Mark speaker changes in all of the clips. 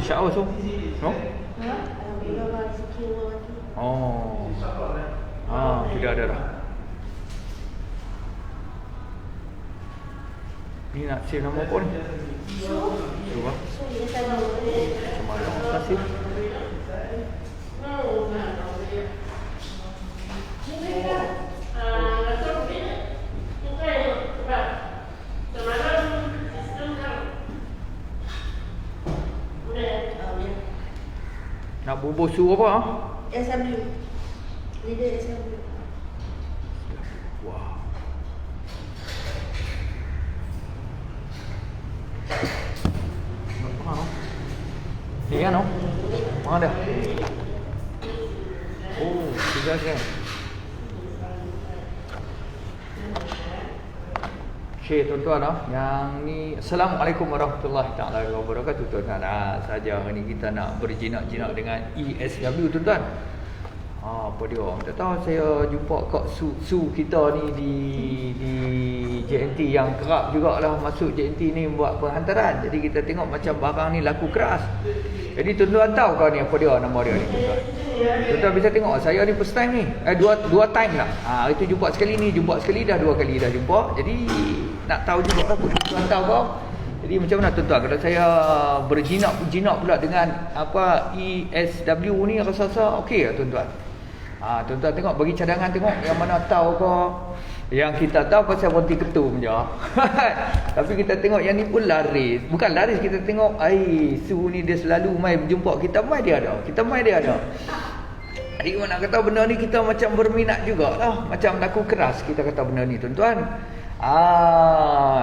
Speaker 1: shower so. No? Oh. Tidak ada dah. Ni nak save nama apa ni? Cuba. Semalam kasih. Nak bubur su apa?
Speaker 2: SW. Leader SW.
Speaker 1: Wow. Apa no? Ni kan no? Mana dah? Oh, tiga kan. Okey tuan-tuan yang ni Assalamualaikum warahmatullahi taala wabarakatuh tuan-tuan. Saja hari ni kita nak berjinak-jinak dengan ESW tuan-tuan. Apa dia orang tak tahu, saya jumpa kat su kita ni di JNT yang kerap jugalah masuk JNT ni buat penghantaran. Jadi kita tengok macam barang ni laku keras. Jadi tuan-tuan tahu kau ni apa dia nama dia ni tuan-tuan. Tuan-tuan bisa tengok saya ni first time ni. Dua time lah. Itu jumpa sekali ni, jumpa sekali dah, dua kali dah jumpa. Jadi nak tahu juga apa tuan tahu kau. Jadi macam mana tuan-tuan kalau saya berjinak pula dengan apa ESW ni, rasa-rasa okey lah tuan-tuan. Tuan-tuan tengok bagi cadangan, tengok yang mana tahu kau. Yang kita tahu pasal Ponti Ketum je. Tapi kita tengok yang ni pun laris. Bukan laris, kita tengok su ni dia selalu mai berjumpa kita, mai dia ada. Jadi mana kata benda ni kita macam berminat jugalah. Macam laku keras kita kata benda ni tuan-tuan.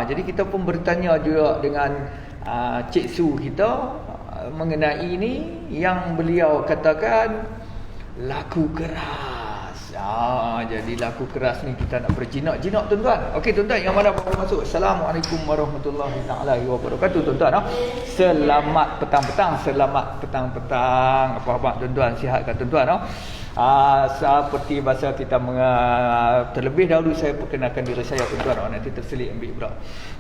Speaker 1: Jadi kita pun bertanya juga dengan Cik Su kita mengenai ini yang beliau katakan laku keras. Jadi laku keras ni kita nak berjinak-jinak tuan-tuan. Okey tuan-tuan yang mana baru masuk. Assalamualaikum warahmatullahi taala wabarakatuh tuan-tuan. Selamat petang-petang, Apa-apa tuan-tuan, sihat kan tuan-tuan. Seperti bahasa kita terlebih dahulu saya perkenalkan diri saya tuan-tuan. Nanti terselit ambil pula.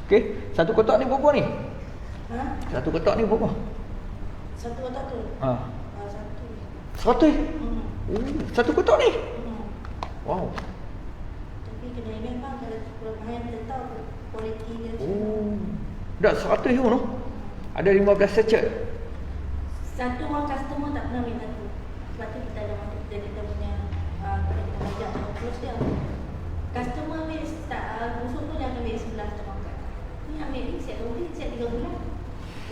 Speaker 1: Okey, satu kotak ni berapa ni? Satu kotak ni berapa?
Speaker 2: Satu kotak tu.
Speaker 1: Satu. Satu kotak ni. Wow.
Speaker 2: Tapi kena memang kalau perumahan kita tahu kualiti dia.
Speaker 1: Dah 100 you no? Ada 15 sachet.
Speaker 2: Satu orang customer tak pernah minta tu. Sebab tu kita ada kita punya kita ajak close dia. Customer ambil busuk tu dia ambil 11 orang. Ni ambil ni siap 3 bulan.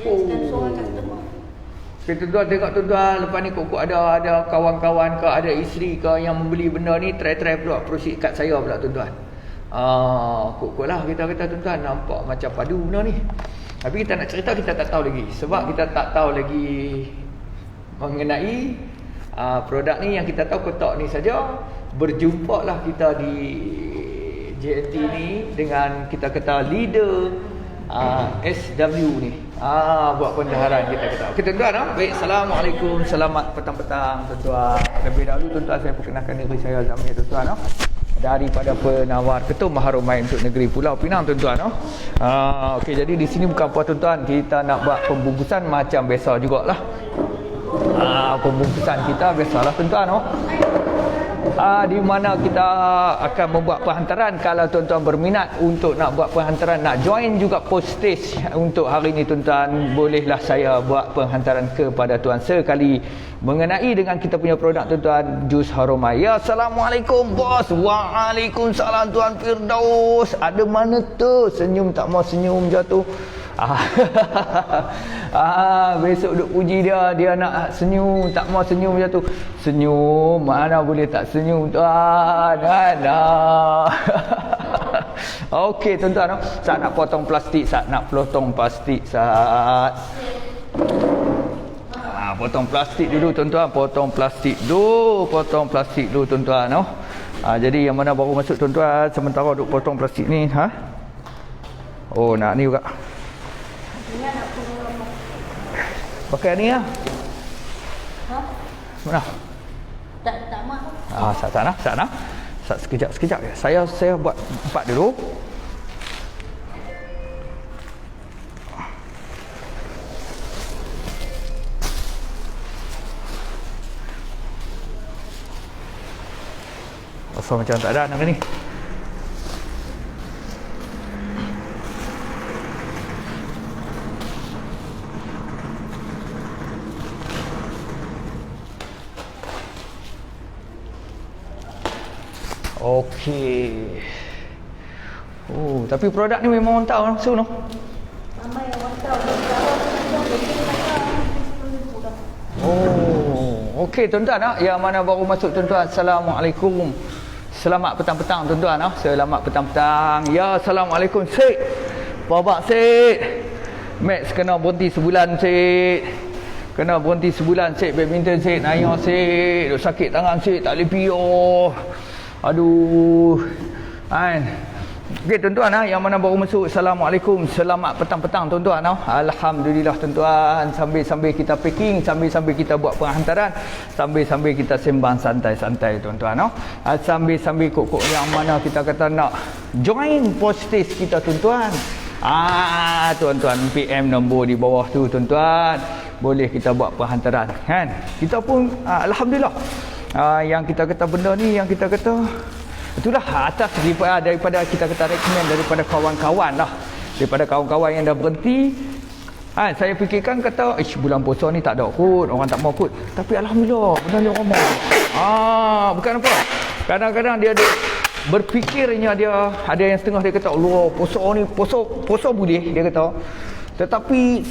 Speaker 2: Dia sekarang seorang customer.
Speaker 1: Okay, tuan-tuan tengok tuan-tuan, lepas ni kok ada kawan-kawan ke, ada isteri ke yang membeli benda ni, try pula proceed kat saya pula tuan-tuan. Kok lah kita kata tuan-tuan, nampak macam padu benda ni. Tapi kita nak cerita, kita tak tahu lagi. Sebab kita tak tahu lagi mengenai produk ni. Yang kita tahu kotak ni saja. Berjumpa lah kita di JNT ni dengan kita kata leader SW ni. Buat pendaharan kita kata. Okey tuan-tuan, baik, Assalamualaikum, selamat petang-petang tuan-tuan. Lebih dahulu tuan-tuan saya perkenalkan diri saya Zamir tuan-tuan. Daripada penawar ketum Maharumai untuk negeri Pulau Pinang tuan-tuan. Okey, jadi di sini bukan apa tuan-tuan, kita nak buat pembungkusan macam biasa jugalah. Pembungkusan kita biasalah tuan-tuan. Di mana kita akan membuat penghantaran. Kalau tuan-tuan berminat untuk nak buat penghantaran, nak join juga postage untuk hari ini tuan-tuan, bolehlah saya buat penghantaran kepada tuan sekali mengenai dengan kita punya produk tuan-tuan, jus Harumai. Ya, Assalamualaikum bos. Waalaikumsalam tuan Firdaus. Ada mana tu? Senyum tak mau senyum je tu. Besok duk puji dia nak senyum, tak mau senyum je tu. Senyum, mana boleh tak senyum tuan kan. Okey tuan-tuan, saat nak potong plastik, saat potong plastik dulu tuan-tuan, potong plastik dulu tuan-tuan. Jadi yang mana baru masuk tuan-tuan, sementara duk potong plastik ni, nak ni juga. Pakai ni lah. Mana?
Speaker 2: Tak mahu.
Speaker 1: Sana. Sekejap. Saya buat 4 dulu. Pasal macam tak ada nak ni. Okey. Oh, tapi produk ni memang orang tahu langsung no.
Speaker 2: Ramai orang tahu.
Speaker 1: Oh, okey tuan-tuan yang mana baru masuk tuan-tuan. Assalamualaikum. Selamat petang-petang tuan-tuan Selamat petang-petang. Ya, assalamualaikum Syed. Babak Syed. Max kena berhenti sebulan Syed. Kena berhenti sebulan Syed. Badminton Syed. Naya Syed. Sakit tangan Syed. Tak boleh piuh. Aduh. Kan. Okey tuan-tuan yang mana baru masuk. Assalamualaikum. Selamat petang-petang tuan-tuan Alhamdulillah tuan-tuan. Sambil-sambil kita packing, sambil-sambil kita buat penghantaran, sambil-sambil kita sembang santai-santai tuan-tuan sambil-sambil kok yang mana kita kata nak join postage kita tuan-tuan. Tuan-tuan PM nombor di bawah tu tuan-tuan. Boleh kita buat penghantaran kan. Kita pun alhamdulillah yang kita kata benda ni yang kita kata itulah atas daripada kita kata recommend daripada kawan-kawan lah. Daripada kawan-kawan yang dah berhenti. Saya fikirkan kata bulan puasa ni tak ada kot, orang tak mau kot. Tapi alhamdulillah benda ni orang mau. Bukan apa. Kadang-kadang dia ada berfikirnya dia ada yang setengah dia kata Allah puasa ni puasa boleh dia kata. Tetapi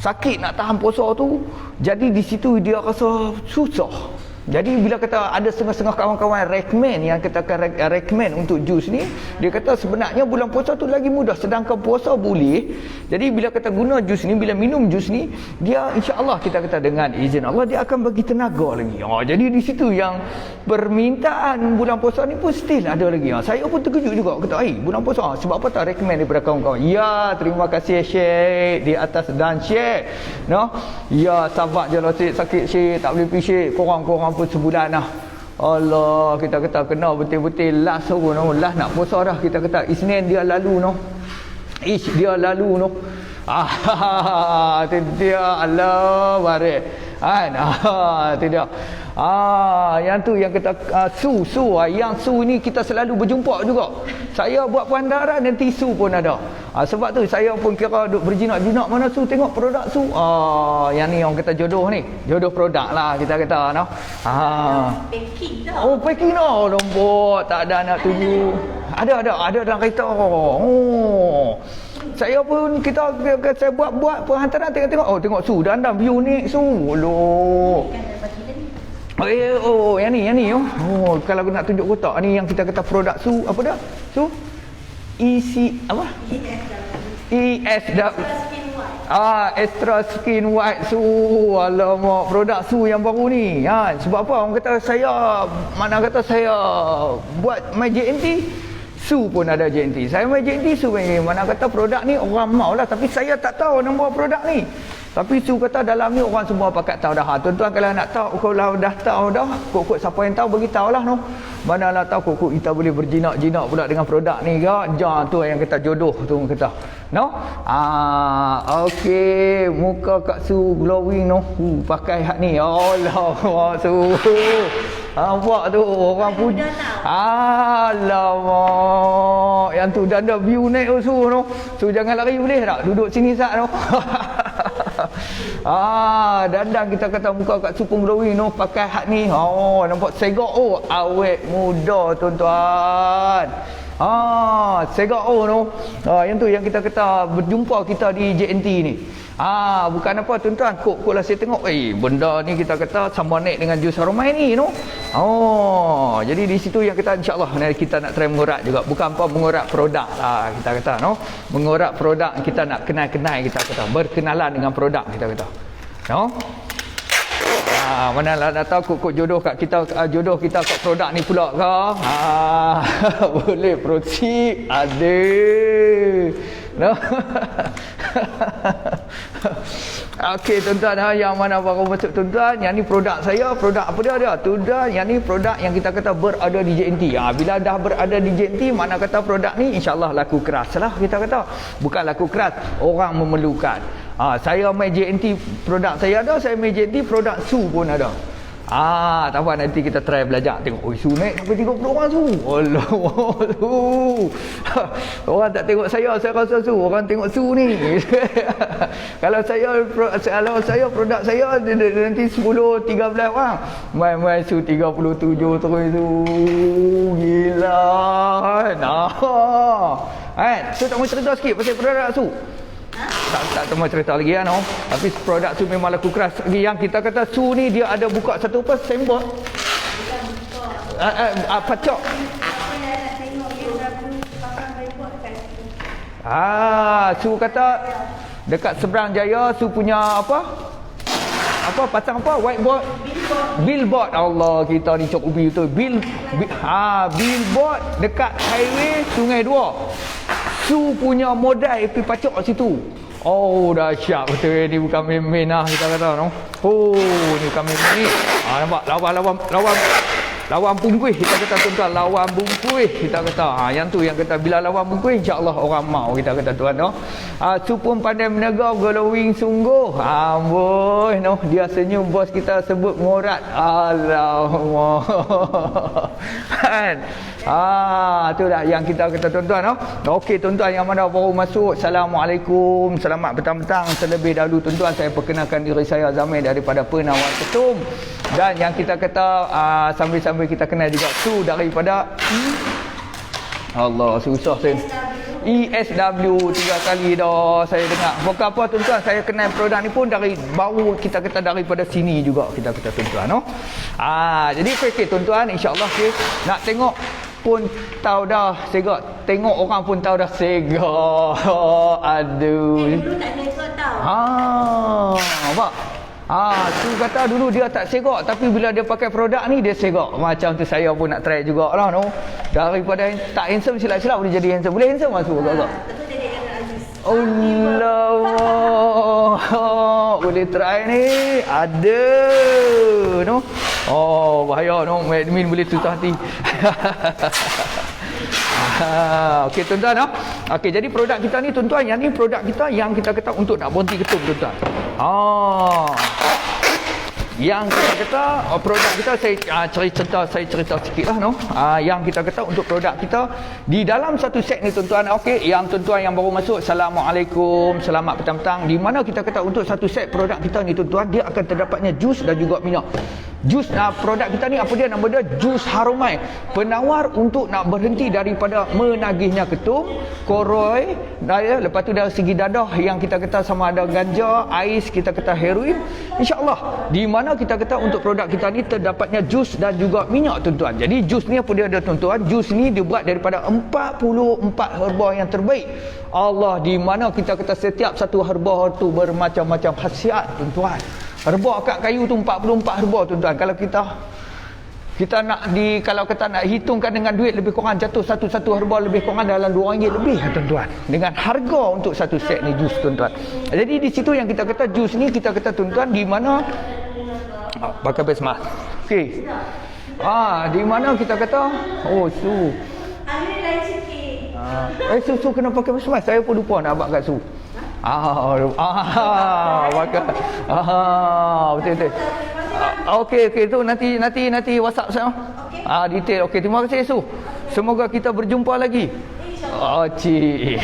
Speaker 1: sakit nak tahan puasa tu. Jadi di situ dia rasa susah. Jadi bila kata ada setengah-setengah kawan-kawan recommend yang katakan recommend untuk jus ni, dia kata sebenarnya bulan puasa tu lagi mudah sedangkan puasa boleh. Jadi bila kata guna jus ni, bila minum jus ni, dia insya-Allah kita kata dengan izin Allah dia akan bagi tenaga lagi. Jadi di situ yang permintaan bulan puasa ni pun still ada lagi. Saya pun terkejut juga kata, bulan puasa sebab apa tak recommend daripada kawan-kawan. Ya, terima kasih Syekh di atas dan Syekh. Ya, sabar je lah Syekh, sakit Syekh, tak boleh pergi Syekh. Korang pun sebulan Allah kita kata kena betul-betul last last nak puasa dah kita kata Isnin dia lalu dia lalu tu dia Allah barik tu dia yang tu yang kita yang su ni kita selalu berjumpa juga. Saya buat penghantaran dan tisu pun ada. Sebab tu saya pun kira duk berjinak-jinak mana su tengok produk su. Yang ni orang kata jodoh ni. Jodoh produk lah kita kata
Speaker 2: packing dah.
Speaker 1: Packing dah. Lembut, tak ada nak tuju. Ada dalam kereta. Saya pun saya buat penghantaran tengok tengok su dan view ni su. Yang ni. Kalau aku nak tunjuk kotak ni yang kita kata produk su apa dah? Su apa? Extra skin white su. Alamak, produk su yang baru ni. Sebab apa orang kata saya buat my JNT su pun ada JNT. Saya my JNT su mana kata produk ni orang mau lah tapi saya tak tahu nombor produk ni. Tapi su kata dalam ni orang semua pakat tahu dah. Tuan-tuan kalau nak tahu, kalau dah tahu dah, kok siapa yang tahu bagi tahulah Manalah tahu kok kita boleh berjinak-jinak pula dengan produk ni ke. Jangan tu yang kita jodoh tu kata. Okey, muka Kak Su glowing pakai hak ni. Allah Su. Nampak tu orang pun alamak yang tu dan ada view naik Su Su jangan lari boleh tak? Duduk sini sat dandan kita kata muka Kak Su pun glowing pakai hak ni. Nampak segak awet muda tuan-tuan. Segak yang tu yang kita kata berjumpa kita di JNT ni. Bukan apa tuan-tuan, kok lah saya tengok benda ni kita kata sama naik dengan jus aromai ni jadi di situ yang kita insya-Allah kita nak try mengurat juga, bukan apa mengurat produk lah kita kata mengurat produk kita nak kenal kita kata berkenalan dengan produk kita kata mana lah nak tahu kok jodoh kat kita jodoh kita kat produk ni pula ke boleh proceed Okey tuan-tuan yang mana baru masuk tuan-tuan, yang ni produk saya, produk apa dia tuan-tuan, yang ni produk yang kita kata berada di JNT. Bila dah berada di JNT, mana kata produk ni insya-Allah laku keras lah kita kata. Bukan laku keras, orang memerlukan. Saya main JNT produk saya ada, saya main JNT produk su pun ada. Tak apa, nanti kita try belajar. Tengok, su naik sampai 30 orang su. Allah, su. Orang tak tengok saya rasa su. Orang tengok su ni. Kalau saya produk saya nanti 10, 13 orang. Main su 37 terus su. Gila. Su tak mau cerita sikit pasal produk su. Tak mau cerita lagi kan, tapi produk su memang laku keras. Yang kita kata su ni dia ada buka satu apa sembot. Pacok. Su kata dekat Seberang Jaya su punya apa pasang apa whiteboard, billboard. Allah, kita ni cok ubi betul. Billboard dekat highway Sungai Dua. Su punya modal pergi pacok kat situ. Oh, dahsyat betul ni, bukan main-main lah kita kata, no. Ni bukan main-main ni. Nampak lawan bungkuih kita kata tuan-tuan, lawan bungkuih kita kata. Yang tu yang kata bila lawan bungkuih insya-Allah orang mau kita kata tuan, no. Su pun pandai menegar, glowing sungguh. Amboi, no. Dia senyum, bos kita sebut ngorat. Alamak. Kan? Itulah yang kita kata tuan-tuan, no. Okey tuan-tuan yang mana baru masuk, Assalamualaikum, selamat petang-petang. Terlebih dahulu tuan-tuan saya perkenalkan diri saya Zamir daripada Penawar Ketum. Dan yang kita kata sambil-sambil kita kenal juga su daripada Allah, susah saya. ESW 3 kali dah saya dengar. Bukan apa tuan-tuan, saya kenal produk ni pun dari baru kita kata daripada sini juga kita kata tuan-tuan, no. Jadi okey tuan-tuan, insya-Allah nak tengok pun tahu dah segak. Tengok orang pun tahu dah segak. Aduh.
Speaker 2: Dulu tak segak tau.
Speaker 1: Nampak? Tu kata dulu dia tak segak, tapi bila dia pakai produk ni dia segak. Macam tu saya pun nak try jugalah, no. Daripada tak handsome silap-silap boleh jadi handsome. Boleh handsome masuk agak-agak.
Speaker 2: Betul jadi Abdul Aziz.
Speaker 1: Allah. Boleh try ni. Ada, no. Bahaya, no. Admin boleh susah hati. Okey tuan-tuan, no. Okey, jadi produk kita ni tuan-tuan, yang ni produk kita yang kita kata untuk nak berhenti ketum tuan-tuan. Yang kita kata produk kita saya cerita sikitlah, no. Yang kita kata untuk produk kita di dalam satu set ni tuan-tuan. Okey, yang tuan-tuan yang baru masuk, Assalamualaikum, selamat petang-petang. Di mana kita kata untuk satu set produk kita ni tuan-tuan, dia akan terdapatnya jus dan juga minyak. Jus produk kita ni apa dia, nama dia jus Harumai. Penawar untuk nak berhenti daripada menagihnya ketum, koroi, lepas tu dari segi dadah yang kita kata sama ada ganja, ais, kita kata heroin. InsyaAllah di mana kita kata untuk produk kita ni terdapatnya jus dan juga minyak tuan-tuan. Jadi jus ni apa dia ada tuan-tuan? Jus ni dibuat daripada 44 herba yang terbaik. Allah, di mana kita kata setiap satu herba tu bermacam-macam khasiat tuan-tuan. Herba kat kayu tu 44 herba tuan-tuan. Kalau kita kalau kita nak hitungkan dengan duit, lebih kurang jatuh satu herba lebih kurang dalam RM2 lebih tuan-tuan. Dengan harga untuk satu set ni jus tuan-tuan. Jadi di situ yang kita kata jus ni kita kata tuan-tuan di mana pakai face mask. Okey. Di mana kita kata su.
Speaker 2: Ambil lain sikit.
Speaker 1: Su kena pakai face mask. Saya pun lupa nak abang kat su. Betul. Okey tu nanti WhatsApp saya. Detail. Okey, terima kasih Su. Semoga kita berjumpa lagi. Cik.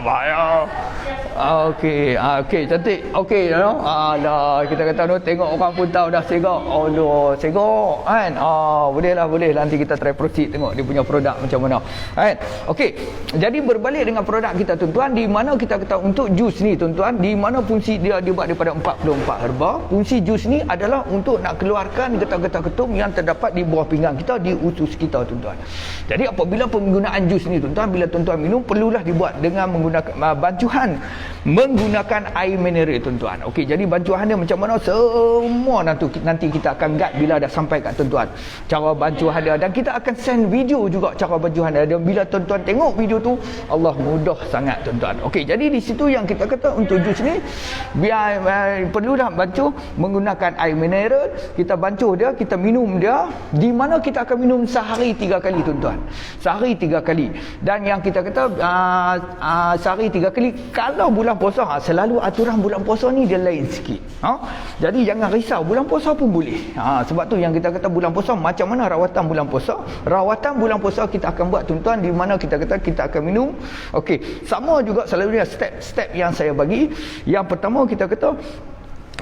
Speaker 1: Bahaya. Okey, cantik. Okey, no. Kita kata no, tengok orang pun tahu dah segak. Segak kan. Boleh. Nanti kita try proceed tengok dia punya produk macam mana. Kan? Okey. Jadi berbalik dengan produk kita tuan-tuan, di mana kita kata untuk jus ni tuan-tuan, di mana fungsi dia dibuat daripada 44 herba. Fungsi jus ni adalah untuk nak keluarkan getah-getah ketum yang terdapat di bawah pinggang kita, di usus kita tuan-tuan. Jadi apabila penggunaan jus ni tuan-tuan, bila tuan-tuan minum perlulah dibuat dengan menggunakan bancuhan menggunakan air mineral tuan-tuan. Okey, jadi bancuhan dia macam mana semua nanti kita akan guide bila dah sampai kat tuan-tuan. Cara bancuhan dia, dan kita akan send video juga cara bancuhan dia. Dan bila tuan-tuan tengok video tu, Allah, mudah sangat tuan-tuan. Okey, jadi di situ yang kita kata untuk jus ni biar perlulah bancuh menggunakan air mineral. Kita bancuh dia, kita minum dia, di mana kita akan minum sehari 3 kali tuan-tuan. Sehari 3 kali. Dan yang kita kata sehari 3 kali. Kalau bulan puasa, selalu aturan bulan puasa ni dia lain sikit. Jadi jangan risau, bulan puasa pun boleh. Sebab tu yang kita kata bulan puasa, macam mana rawatan bulan puasa? Rawatan bulan puasa kita akan buat tuan-tuan, di mana kita kata kita akan minum. Okey, sama juga selalunya step-step yang saya bagi. Yang pertama kita kata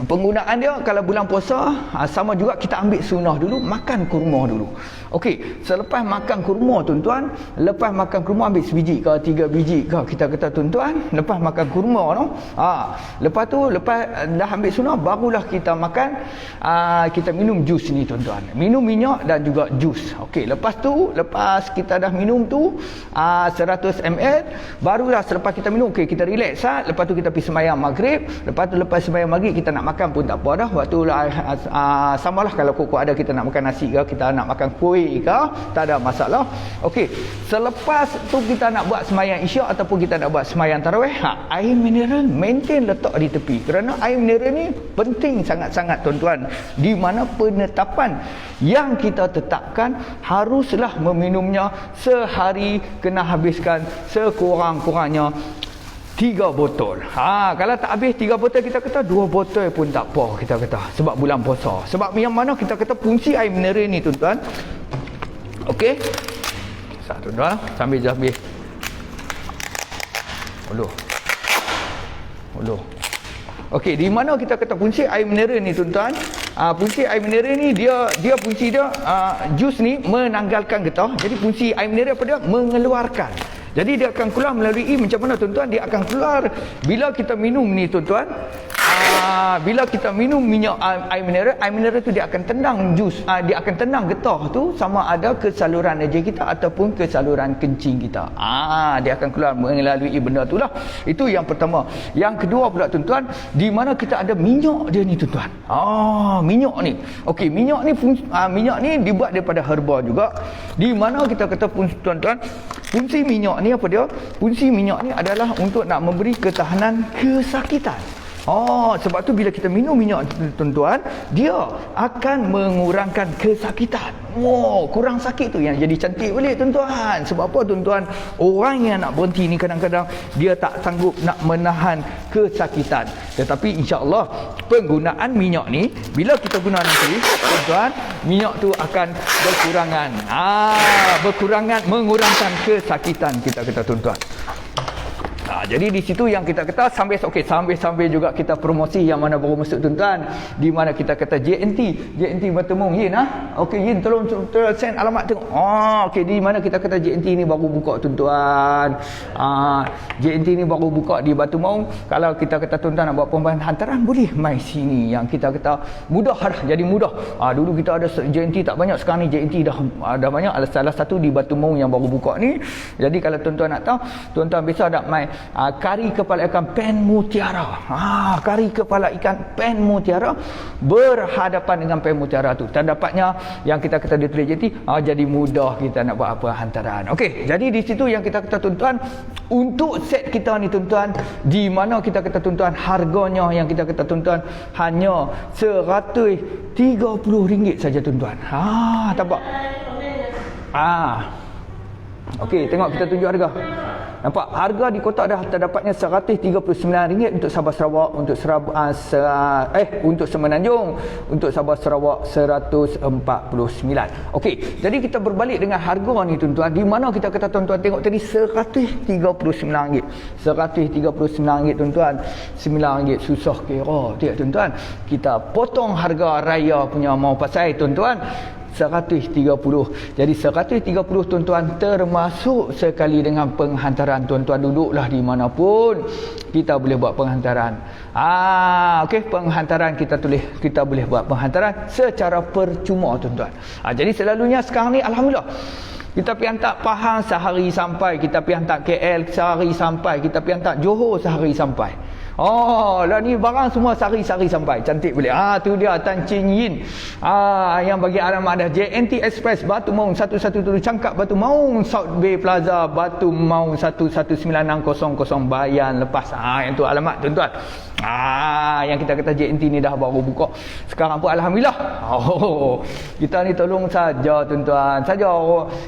Speaker 1: penggunaan dia kalau bulan puasa, sama juga kita ambil sunnah dulu, makan kurma dulu. Okey, selepas makan kurma tuan-tuan, lepas makan kurma ambil sebiji ke 3 biji ke, kita kata tuan-tuan, lepas makan kurma tu, lepas tu lepas dah ambil sunnah, barulah kita makan, kita minum jus ni tuan-tuan. Minum minyak dan juga jus. Okey, lepas tu, lepas kita dah minum tu 100 ml, barulah selepas kita minum, okey, kita relax lepas tu kita pergi sembahyang maghrib. Lepas tu lepas sembahyang maghrib kita nak makan pun tak apa dah. Waktu samalah kalau kok ada kita nak makan nasi ke, kita nak makan kuih ke, tak ada masalah. Okey, selepas tu kita nak buat sembahyang isyak ataupun kita nak buat sembahyang tarawih, air mineral maintain letak di tepi, kerana air mineral ni penting sangat-sangat tuan-tuan, di mana penetapan yang kita tetapkan haruslah meminumnya sehari kena habiskan sekurang-kurangnya 3 botol. Kalau tak habis 3 botol, kita kata 2 botol pun tak apa, kita kata. Sebab bulan puasa. Sebab yang mana kita kata fungsi air mineral ni tuan-tuan. Okey. Tuan-tuan, sambil je habis. Uluh. Okey, di mana kita kata fungsi air mineral ni tuan-tuan? Fungsi air mineral ni dia fungsi dia jus ni menanggalkan getah. Jadi fungsi air mineral apa dia? Mengeluarkan. Jadi dia akan keluar melalui macam mana tuan-tuan? Dia akan keluar bila kita minum ni tuan-tuan. Bila kita minum minyak air mineral tu dia akan tendang jus, dia akan tendang getah tu, sama ada ke saluran energi kita ataupun ke saluran kencing kita. Dia akan keluar melalui benda tu lah. Itu yang pertama. Yang kedua pula tuan-tuan, di mana kita ada minyak dia ni tuan-tuan. Minyak ni. Okey, minyak ni dibuat daripada herba juga. Di mana kita kata tuan-tuan, fungsi minyak ni apa dia? Fungsi minyak ni adalah untuk nak memberi ketahanan kesakitan. Sebab tu bila kita minum minyak tuan-tuan, dia akan mengurangkan kesakitan. Kurang sakit tu yang jadi cantik balik tuan-tuan. Sebab apa tuan-tuan? Orang yang nak berhenti ni kadang-kadang dia tak sanggup nak menahan kesakitan. Tetapi insya-Allah penggunaan minyak ni, bila kita guna nanti tuan-tuan, minyak tu akan berkurangan, mengurangkan kesakitan kita kata tuan-tuan. Jadi di situ yang kita kata sambil juga kita promosi yang mana baru masuk tuan-tuan, di mana kita kata JNT Batu Maung Yin. Okey Yin, tolong send alamat tengok. Okey, di mana kita kata JNT ni baru buka tuan-tuan. JNT ni baru buka di Batu Maung. Kalau kita kata tuan-tuan nak buat pembayaran hantaran, boleh mai sini. Yang kita kata mudah dah, jadi mudah. Dulu kita ada JNT tak banyak, sekarang ni JNT dah banyak. Salah satu di Batu Maung yang baru buka ni. Jadi kalau tuan-tuan nak tahu, tuan-tuan bisa dak mai kari kepala ikan pen mutiara. Kari kepala ikan pen mutiara berhadapan dengan pen mutiara tu. Terdapatnya yang kita kata dia tulis JNT, jadi mudah kita nak buat apa hantaran. Okey, jadi di situ yang kita kata tuan-tuan, untuk set kita ni tuan-tuan, di mana kita kata tuan-tuan harganya yang kita kata tuan-tuan hanya RM130 saja tuan-tuan. Nampak? Okey, tengok kita tunjuk harga. Nampak? Harga di kotak dah terdapatnya RM139 untuk Sabah Sarawak, untuk Semenanjung, untuk Sabah Sarawak RM149. Okey, jadi kita berbalik dengan harga ni tuan-tuan, di mana kita kata tuan-tuan tengok tadi RM139. RM139 tuan-tuan. RM9 susah kira. Tidak tuan-tuan. Kita potong harga raya punya mau pasai tuan-tuan. 130. Jadi 130 tuan-tuan termasuk sekali dengan penghantaran. Tuan-tuan duduklah di mana pun, kita boleh buat penghantaran. Okey, penghantaran kita boleh buat penghantaran secara percuma tuan-tuan. Jadi selalunya sekarang ni alhamdulillah kita pergi hantar Pahang sehari sampai, kita pergi hantar KL sehari sampai, kita pergi hantar Johor sehari sampai. Oh, lah ni barang semua sari-sari sampai. Cantik boleh. Tu dia Tan Chin Yin. Yang bagi alamat dah JNT Express Batu Maung 117 Cangkap Batu Maung, South Bay Plaza Batu Maung 119600 Bayan lepas. Yang tu alamat tuan-tuan. Yang kita kata JNT ni dah baru buka. Sekarang pun alhamdulillah. Kita ni tolong saja tuan-tuan. Saja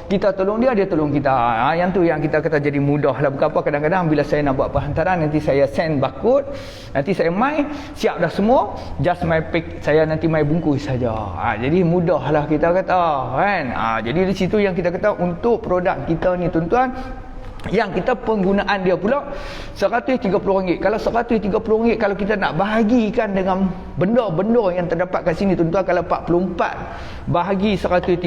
Speaker 1: kita tolong dia, dia tolong kita. Yang tu yang kita kata jadi mudah lah. Bukan apa, kadang-kadang bila saya nak buat perhantaran, nanti saya send barcode, nanti saya mai, siap dah semua, just my pick, saya nanti mai bungkus saja. Jadi mudah lah kita kata kan. Jadi di situ yang kita kata untuk produk kita ni tuan-tuan, yang kita penggunaan dia pula RM130. Kalau RM130, kalau kita nak bahagikan dengan benda-benda yang terdapat kat sini tuan-tuan, kalau 44 bahagi 130,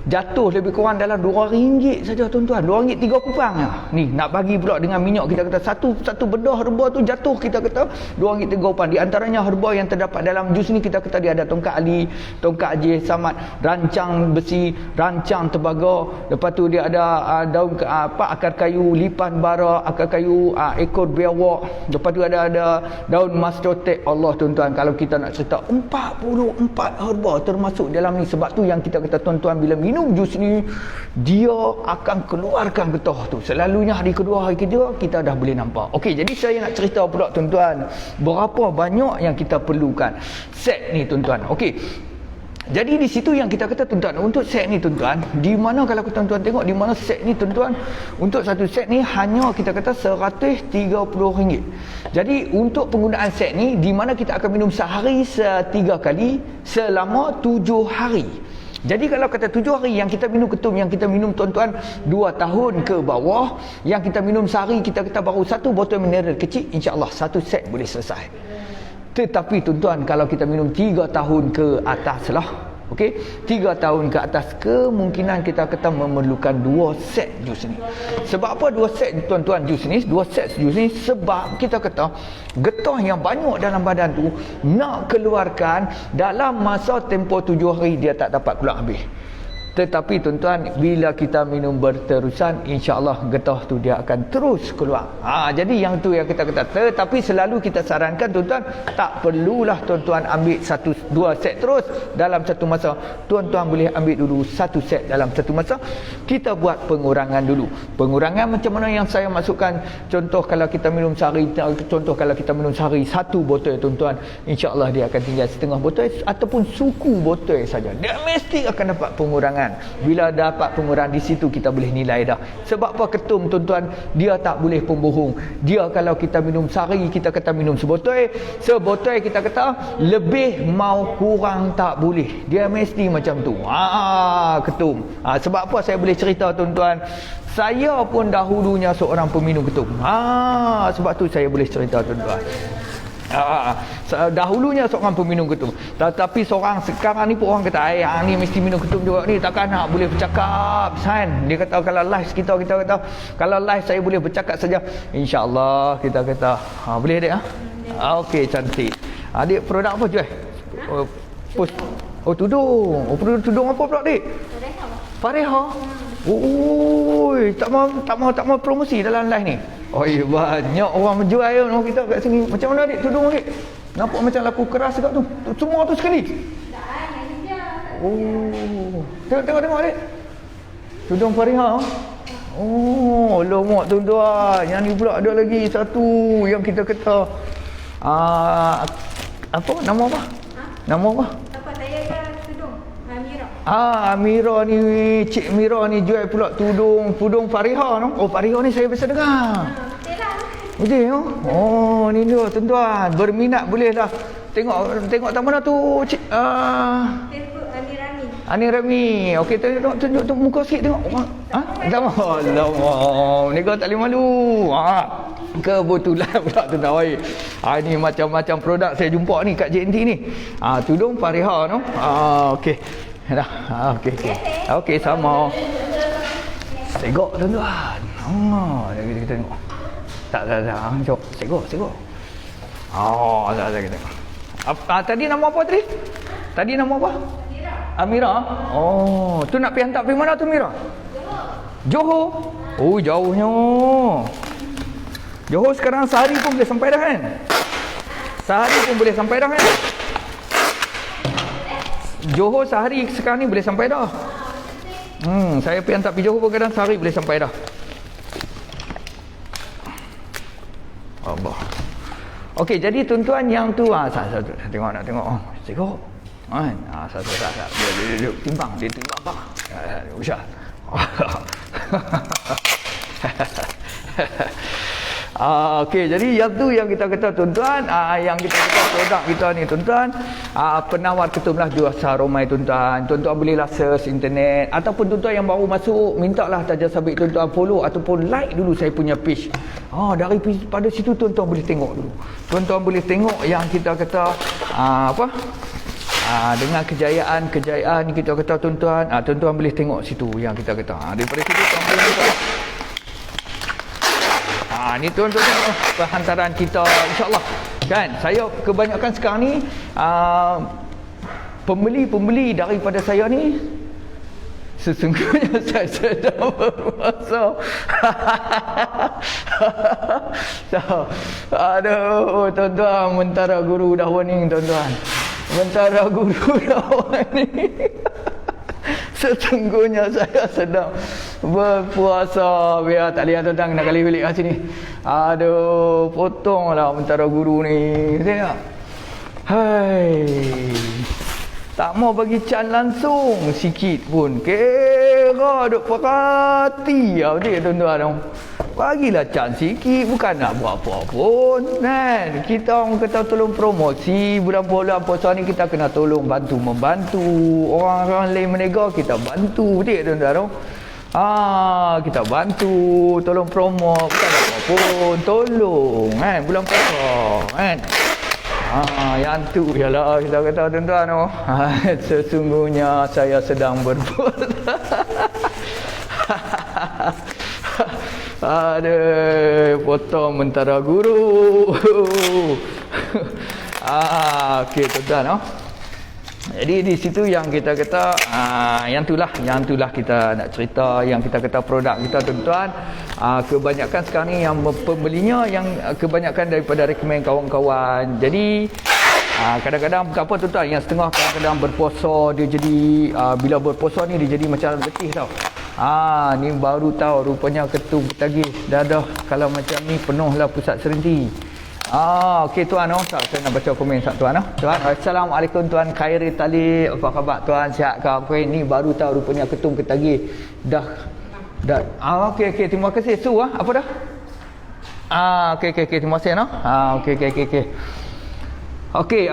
Speaker 1: jatuh lebih kurang dalam RM2 saja tuan-tuan. RM2 3 kupang lah. Ni nak bagi pula dengan minyak, kita kata satu bedah herba tu jatuh, kita kata RM2 3 kupang. Di antaranya herba yang terdapat dalam jus ni, kita kata dia ada tongkat ali, tongkat ajih, samat, rancang besi, rancang tembaga, lepas tu dia ada daun akar kayu lipan bara, akar kayu ekor biawak, lepas tu ada daun mas cotek. Allah tuan-tuan, kalau kita nak cerita 44 herba termasuk dalam ni. Sebab tu yang kita kata tuan-tuan, bila minum jus ni dia akan keluarkan getah tu. Selalunya hari kedua, hari ketiga kita dah boleh nampak. Okey, jadi saya nak cerita pula tuan-tuan, berapa banyak yang kita perlukan set ni tuan-tuan. Okey, jadi di situ yang kita kata tuan-tuan, untuk set ni tuan-tuan, di mana kalau tuan-tuan tengok di mana set ni tuan-tuan, untuk satu set ni hanya kita kata RM130. Jadi untuk penggunaan set ni, di mana kita akan minum sehari 3 kali selama 7 hari. Jadi kalau kata 7 hari yang kita minum ketum, yang kita minum tuan-tuan 2 tahun ke bawah, yang kita minum sehari kita kata baru 1 botol mineral kecil, insya-Allah 1 set boleh selesai. Tetapi tuan-tuan, kalau kita minum 3 tahun ke atas lah, okey, 3 tahun ke atas, kemungkinan kita kata memerlukan 2 set jus ni. Sebab apa 2 set tuan-tuan jus ni? 2 set jus ni sebab kita kata getah yang banyak dalam badan tu nak keluarkan dalam masa tempoh 7 hari dia tak dapat keluar habis. Tetapi tuan-tuan, bila kita minum berterusan, insya-Allah getah tu dia akan terus keluar. Jadi yang tu yang kita kata. Tetapi selalu kita sarankan tuan-tuan, tak perlulah tuan-tuan ambil 1-2 set terus dalam satu masa. Tuan-tuan boleh ambil dulu 1 set dalam satu masa. Kita buat pengurangan dulu. Pengurangan macam mana yang saya masukkan? Contoh kalau kita minum sehari, contoh kalau kita minum sehari 1 botol tuan-tuan, insya-Allah dia akan tinggal setengah botol ataupun suku botol saja. Dia mesti akan dapat pengurangan. Bila dapat pengurangan, di situ kita boleh nilai dah. Sebab apa? Ketum tuan-tuan, dia tak boleh pembohong. Dia kalau kita minum sehari, kita kata minum sebotol kita kata lebih mau kurang tak boleh. Dia mesti macam tu. Ketum. Sebab apa saya boleh cerita tuan-tuan? Saya pun dahulunya seorang peminum ketum. Sebab tu saya boleh cerita tuan-tuan. Dahulunya seorang peminum ketum, tetapi seorang sekarang ni pun orang kata yang ni mesti minum ketum juga ni, takkan nak boleh bercakap kan. Dia kata kalau live kita kata kalau live saya boleh bercakap saja, insya-Allah kita kata boleh dek. Okey, cantik. Adik produk apa jual? Tudung. Tudung apa pula dek? Fareha. Tak mau promosi dalam live ni. Banyak orang menjual kita kat sini. Macam mana adik tudung adik? Nampak macam laku keras kat tu. Semua tu sekali. Tengok adik. Tudung Fariha. Lemak tuan-tuan. Yang ni pula ada lagi satu yang kita kata apa? Nama apa? Nama apa? Amira ni, Cik Mira ni jual pula tudung Fariha no. Fariha ni saya biasa dengar. Betul no? Ni dia tuan-tuan, berminat bolehlah tengok tak mana tu Cik
Speaker 2: Facebook
Speaker 1: Ani Rami. Okey, tunjuk muka sikit tengok. Sama. Alamak, ni kau tak boleh malu. Kebetulan pula tuan-tuan. Ni macam-macam produk saya jumpa ni kat JNT ni. Tudung Fariha no. Okey. Dah. Okey, sama. Segok tuan-tuan. Kita tengok. Tak. Jom. Segok. Tak kita tengok. Tadi nama apa tadi? Tadi nama apa? Amira. Tu nak pergi hantar pergi mana tu Mira? Johor. Jauhnya. Johor sekarang sehari pun boleh sampai dah kan? Sehari pun boleh sampai dah kan? Johor sehari sekarang ni boleh sampai dah. Saya pergi hantar pergi Johor pun kadang sehari boleh sampai dah. Allah. Okey, jadi tuan-tuan yang tu saya tengok nak tengok. Tengok. Kan? Saya dia timbang, dia timbang apa? Usah. Okey, jadi yang tu yang kita kata tuan-tuan, yang kita kata produk kita ni tuan-tuan, penawar ketumlah Juasa Romai tuan-tuan. Tuan-tuan bolehlah search internet ataupun tuan-tuan yang baru masuk, mintalah Taja Sabit tuan-tuan follow ataupun like dulu saya punya page. Daripada situ tuan-tuan boleh tengok dulu. Tuan-tuan boleh tengok yang kita kata dengan kejayaan kita kata tuan-tuan, tuan-tuan boleh tengok situ yang kita kata. Daripada situ tuan boleh tengok. Ni tuan-tuan perhantaran kita insya-Allah. Kan? Saya kebanyakan sekarang ni pembeli-pembeli daripada saya ni sesungguhnya saya sedang berpuasa. Aduh, tuan-tuan, mentara guru dah warning tuan-tuan. Mentara guru dah warning. Sesungguhnya saya sedang berpuasa. Biar tak lihat tuan-tuan kena kali balik kat sini. Aduh, potonglah mentara guru ni. Tengok. Hai. Tak mau bagi can langsung sikit pun. Kira duk perhati dia tuan-tuan. Bagilah can sikit, bukan nak buat apa pun. Kan? Kita orang kata tolong promosi bulan-bulan puasa ni, kita kena tolong membantu. Orang-orang lain menega kita bantu. Betul tuan-tuan? Kita bantu, tolong promote, bukan apa pun. Tolong kan bulan puasa kan. Yang tu ialah kita kata tuan-tuan sesungguhnya saya sedang berpuasa. Aduh, potong mentara guru. Okey tuan-tuan. Jadi di situ yang kita kata yang itulah kita nak cerita, yang kita kata produk kita tuan-tuan. Kebanyakan sekarang ni yang pembelinya yang kebanyakan daripada rekomen kawan-kawan. Jadi kadang-kadang apa tuan-tuan, yang setengah kadang-kadang berpuasa dia jadi bila berpuasa ni dia jadi macam letih tau. Ni baru tahu rupanya ketum ketagih dadah kalau macam ni penuhlah pusat serenti. Okey tuan, saya nak baca komen sat tuan. Tuan, Assalamualaikum tuan Khairi Talib. Apa khabar tuan? Sihat ke apa? Ni baru tahu rupanya ketum ketagih dah. Okey terima kasih. Apa dah? Okey terima kasih okey. Okey,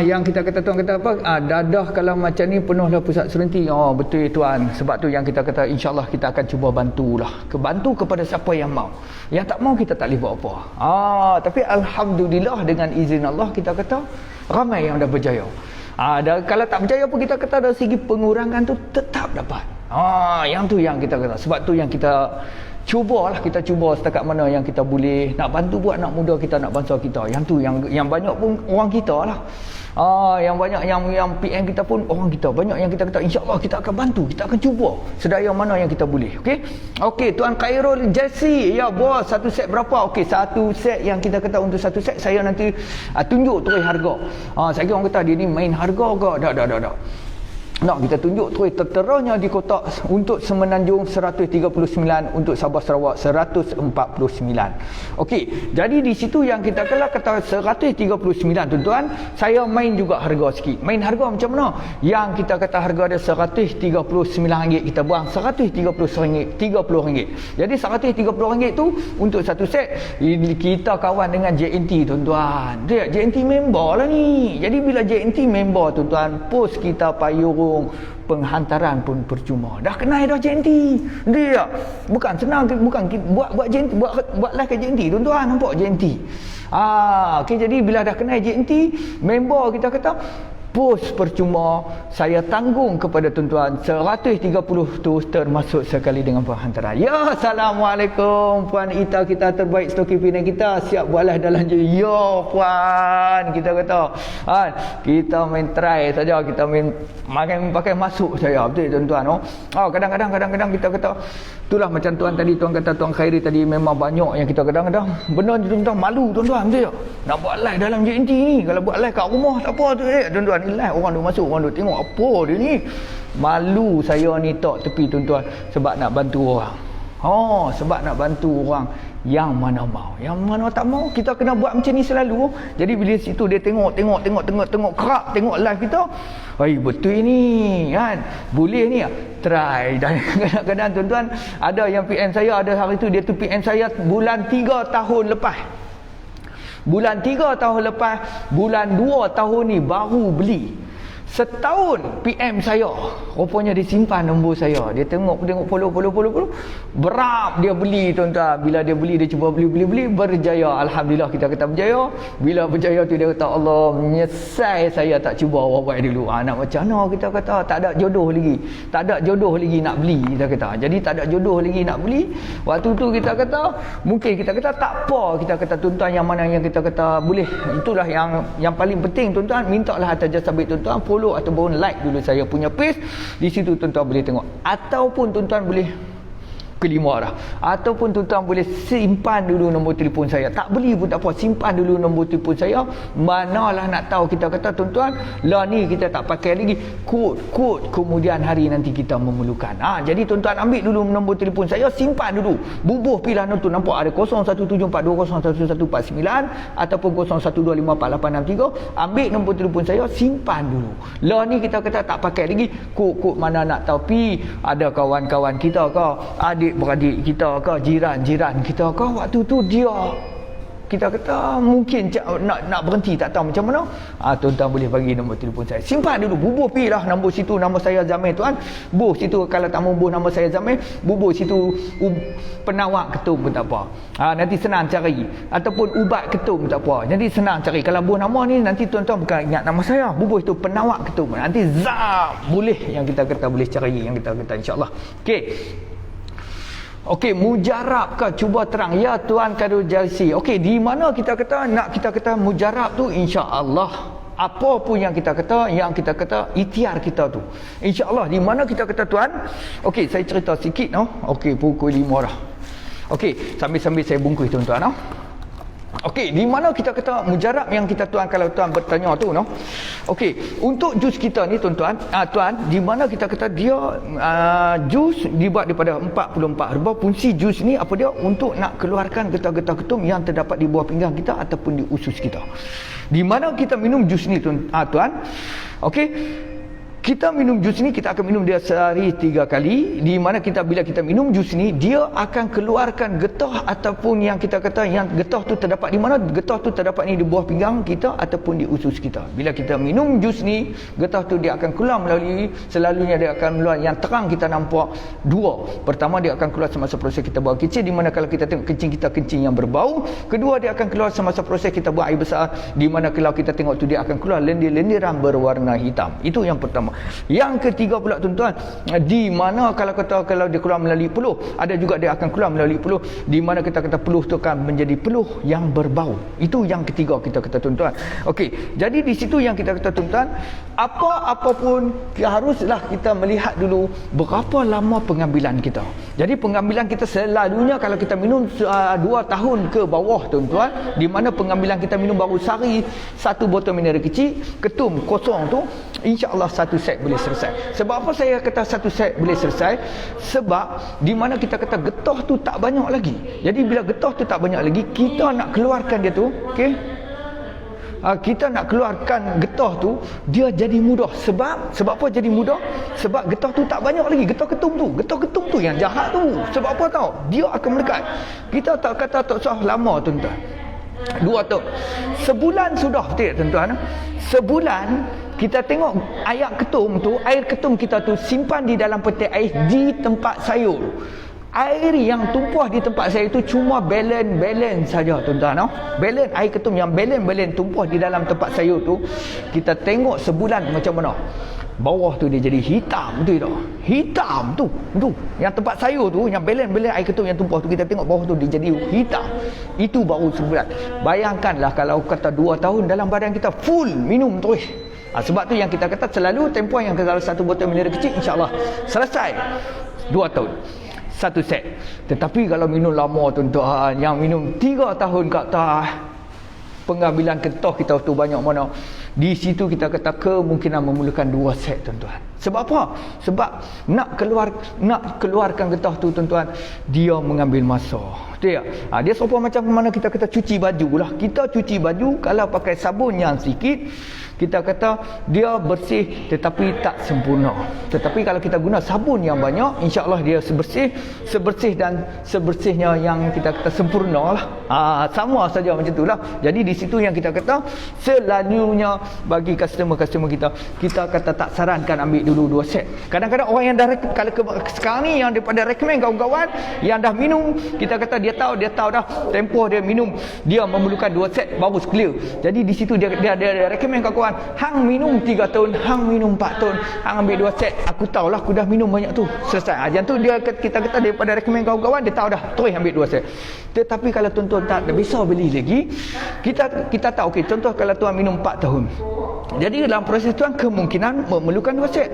Speaker 1: yang kita kata tuan kata apa? Dadah kalau macam ni penuhlah pusat serenti. Betul tuan. Sebab tu yang kita kata insya-Allah kita akan cuba bantulah. Bantu kepada siapa yang mau. Yang tak mau kita tak boleh buat apa. Tapi alhamdulillah dengan izin Allah kita kata ramai yang dah berjaya. Kalau tak berjaya pun kita kata dari segi pengurangan tu tetap dapat. Yang tu yang kita kata. Sebab tu yang kita kita cuba setakat mana yang kita boleh nak bantu buat anak muda kita, nak bangsa kita. Yang tu yang banyak pun orang kita lah. Yang banyak yang PM kita pun orang kita. Banyak yang kita kata insya-Allah kita akan bantu, kita akan cuba sedaya mana yang kita boleh. Okey tuan Khairul Jesse. Ya bos, satu set berapa? Okey, satu set yang kita kata untuk satu set saya nanti tunjuk terus harga. Saya kira orang kata dia ni main harga ke? Dah. Nak kita tunjuk terus terteranya di kotak. Untuk Semenanjung 139, untuk Sabah Sarawak 149. Okey, jadi di situ yang kita kata 139 tuan-tuan, saya main juga harga sikit. Main harga macam mana? Yang kita kata harga dia RM139, kita buang RM130. Jadi RM130 tu untuk satu set. Kita kawan dengan JNT tuan-tuan. Dia JNT member lah ni. Jadi bila JNT member tuan-tuan, post kita payung penghantaran pun percuma. Dah kenal dah JNT. Dia bukan senang, bukan buat JNT, buat live ke JNT tuan-tuan, nampak JNT. Okey, jadi bila dah kenal JNT, member kita kata post percuma, saya tanggung kepada tuan-tuan 130 tu termasuk sekali dengan penghantaran. Ya, Assalamualaikum Puan Ita, kita terbaik stoki pinang kita, siap buat live dalam je. Ya Puan, kita kata kita main try saja, kita main pakai masuk saya. Betul tuan-tuan. Kadang-kadang kita kata Itulah macam tuan tadi, tuan kata Tuan Khairi tadi, memang banyak yang kita kadang-kadang benda ni tuan-tuan malu tuan-tuan, betul tak? Nak buat live dalam JNT ni, kalau buat live kat rumah tak apa tu tuan-tuan, ni live orang duk masuk, orang duk tengok apa dia ni. Malu saya ni tok tepi tuan-tuan, sebab nak bantu orang. Sebab nak bantu orang. Yang mana mau, yang mana tak mau, kita kena buat macam ni selalu. Jadi bila situ dia tengok kerak tengok live kita, betul ni kan, boleh ni, try. Dan kadang-kadang tuan-tuan, ada yang PM saya, ada hari tu dia tu PM saya bulan 3 tahun lepas, bulan 3 tahun lepas, bulan 2 tahun ni baru beli. Setahun PM saya, rupanya dia simpan nombor saya. Dia tengok follow. Berap dia beli tuan-tuan. Bila dia beli, dia cuba beli, berjaya. Alhamdulillah kita kata berjaya. Bila berjaya tu dia kata, Allah menyesal saya tak cuba awal dulu. Nak macam mana kita kata, tak ada jodoh lagi. Tak ada jodoh lagi nak beli kita kata. Jadi tak ada jodoh lagi nak beli. Waktu tu kita kata, mungkin kita kata tak apa. Kita kata tuan-tuan yang mana yang kita kata boleh. Itulah yang paling penting tuan-tuan. Mintalah atas jasa baik tuan-tuan, follow ataupun like dulu saya punya page. Di situ tuan-tuan boleh tengok, ataupun tuan-tuan boleh kelima dah, ataupun tuan-tuan boleh simpan dulu nombor telefon saya. Tak beli pun tak apa, simpan dulu nombor telefon saya. Manalah nak tahu kita kata tuan-tuan, lah ni kita tak pakai lagi, kod kemudian hari nanti kita memerlukan. Jadi tuan-tuan ambil dulu nombor telefon saya, simpan dulu, bubuh pilah tu, nampak ada 0174201149 ataupun 01254863. Ambil nombor telefon saya, simpan dulu. Lah ni kita kata tak pakai lagi, kod mana nak tahu, ada kawan-kawan kita ke, adik-beradik kita ke, jiran-jiran kita ke, waktu tu dia kita kata mungkin nak berhenti, tak tahu macam mana. Tuan-tuan boleh bagi nombor telefon saya, simpan dulu, bubuh pilah nombor situ, nama saya Zamir tuan, bubuh situ. Kalau tak mau bubuh nama saya Zamir, bubuh situ penawak ketum pun tak apa. Nanti senang cari, ataupun ubat ketum tak apa, nanti senang cari. Kalau bubuh nama ni nanti tuan-tuan bukan ingat nama saya, bubuh itu penawak ketum, nanti boleh yang kita kata boleh cari, yang kita kata insya-Allah. Okey, mujarab ke? Cuba terang. Ya Tuan Kadul Jalsi. Okey, di mana kita kata nak kita kata mujarab tu, insya-Allah apa pun yang kita kata ikhtiar kita tu, insya-Allah. Di mana kita kata tuan. Okey, saya cerita sikit Okey, pukul 5 dah. Okey, sambil-sambil saya bungkus tuan-tuan Okey, di mana kita kata mujarab yang kita tuan, kalau tuan bertanya tu Okey, untuk jus kita ni tuan-tuan, di mana kita kata dia jus dibuat daripada 44 herba. Fungsi jus ni apa dia? Untuk nak keluarkan getah-getah ketum yang terdapat di buah pinggang kita ataupun di usus kita. Di mana kita minum jus ni tuan. Okey, kita minum jus ni, kita akan minum dia sehari 3 kali. Di mana bila kita minum jus ni, dia akan keluarkan getah ataupun yang kita kata yang getah tu terdapat di mana? Getah tu terdapat ni di buah pinggang kita ataupun di usus kita. Bila kita minum jus ni, getah tu dia akan keluar melalui, selalunya dia akan keluar yang terang kita nampak dua. Pertama, dia akan keluar semasa proses kita buang kecil, di mana kalau kita tengok kencing kita kencing yang berbau. Kedua, dia akan keluar semasa proses kita buang air besar, di mana kalau kita tengok tu dia akan keluar lendir-lendiran berwarna hitam. Itu yang pertama. Yang ketiga pula tuan-tuan, di mana kalau dia keluar melalui peluh, ada juga dia akan keluar melalui peluh, di mana kita kata peluh tu akan menjadi peluh yang berbau. Itu yang ketiga kita kata tuan-tuan. Okey, jadi di situ yang kita kata tuan-tuan, apa pun haruslah kita melihat dulu berapa lama pengambilan kita. Jadi pengambilan kita selalunya kalau kita minum 2 tahun ke bawah tuan-tuan, di mana pengambilan kita minum baru sehari 1 botol mineral kecil, ketum kosong tu, insya-Allah 1 set boleh selesai. Sebab apa saya kata 1 set boleh selesai? Sebab di mana kita kata getah tu tak banyak lagi. Jadi bila getah tu tak banyak lagi, kita nak keluarkan dia tu, okey? Kita nak keluarkan getah tu, dia jadi mudah. Sebab apa jadi mudah? Sebab getah tu tak banyak lagi. Getah ketum tu yang jahat tu. Sebab apa tahu? Dia akan melekat. Kita tak kata tak usah lama tuan-tuan. 2 tahun. Sebulan sudah, betul tuan-tuan? Sebulan kita tengok air ketum kita tu simpan di dalam peti air di tempat sayur. Air yang tumpah di tempat sayur tu cuma belen saja tuan-tuan. Belen air ketum yang belen tumpah di dalam tempat sayur tu, kita tengok sebulan macam mana. Bawah tu dia jadi hitam tu dah. Hitam tu. Yang tempat sayur tu, yang belen air ketum yang tumpah tu, kita tengok bawah tu dia jadi hitam. Itu baru sebulan. Bayangkanlah kalau kata 2 tahun dalam badan kita full minum terus. Sebab tu yang kita kata selalu tempoh yang kalau 1 botol mineral kecil, insya-Allah selesai 2 tahun. satu set. Tetapi kalau minum lama tuan-tuan, yang minum 3 tahun ke atas, pengambilan getah kita tu banyak mana, di situ kita kata kemungkinan memerlukan 2 set tuan-tuan. Sebab apa? Sebab nak keluarkan getah tu tuan-tuan, dia mengambil masa. Betul tak? Dia serupa macam mana kita kata cuci baju lah. Kita cuci baju kalau pakai sabun yang sikit, kita kata dia bersih tetapi tak sempurna. Tetapi kalau kita guna sabun yang banyak, insya-Allah dia sebersih dan sebersihnya yang kita kata sempurna lah. Sama saja macam itulah. Jadi di situ yang kita kata selalunya bagi customer-customer kita kata tak sarankan ambil dulu 2 set. Kadang-kadang orang yang dah kalau sekarang ni yang daripada recommend kawan-kawan yang dah minum, kita kata dia tahu dah tempoh dia minum, dia memerlukan 2 set baru clear. Jadi di situ dia recommend kawan-kawan, hang minum 3 tahun, hang minum 4 tahun, hang ambil 2 set. Aku tahulah aku dah minum banyak tu. Selesai. Yang tu kita kata daripada recommend kawan-kawan, dia tahu dah, terus ambil 2 set. Tetapi kalau tuan-tuan tak bisa beli lagi, kita tahu okey, contoh kalau tuan minum 4 tahun. Jadi dalam proses tuan kemungkinan memerlukan 2 set.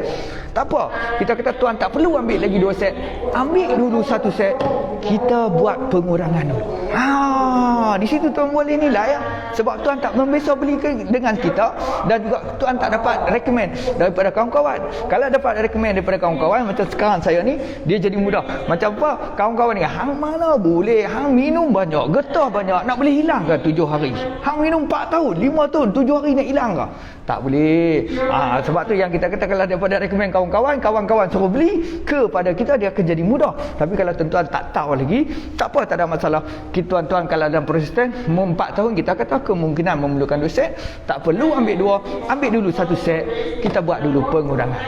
Speaker 1: Tak apa. Kita kata tuan tak perlu ambil lagi 2 set. Ambil dulu 1 set. Kita buat pengurangan dulu. Di situ tuan boleh nilai ya. Sebab tuan tak membesar beli dengan kita, dan juga tuan tak dapat recommend daripada kawan-kawan. Kalau dapat recommend daripada kawan-kawan macam sekarang saya ni, dia jadi mudah. Macam apa? Kawan-kawan ni, hang mana boleh, hang minum banyak, getah banyak, nak boleh hilang ke 7 hari? Hang minum 4 tahun, 5 tahun, 7 hari nak hilang ke? Tak boleh. Sebab tu yang kita kata kalau daripada recommend kawan-kawan suruh beli kepada kita, dia akan jadi mudah. Tapi kalau tuan-tuan tak tahu lagi, tak apa, tak ada masalah. Tuan-tuan kalau dalam proses 4 tahun, kita kata kemungkinan memerlukan 2 set, tak perlu ambil 2, ambil dulu 1 set, kita buat dulu pengurangan.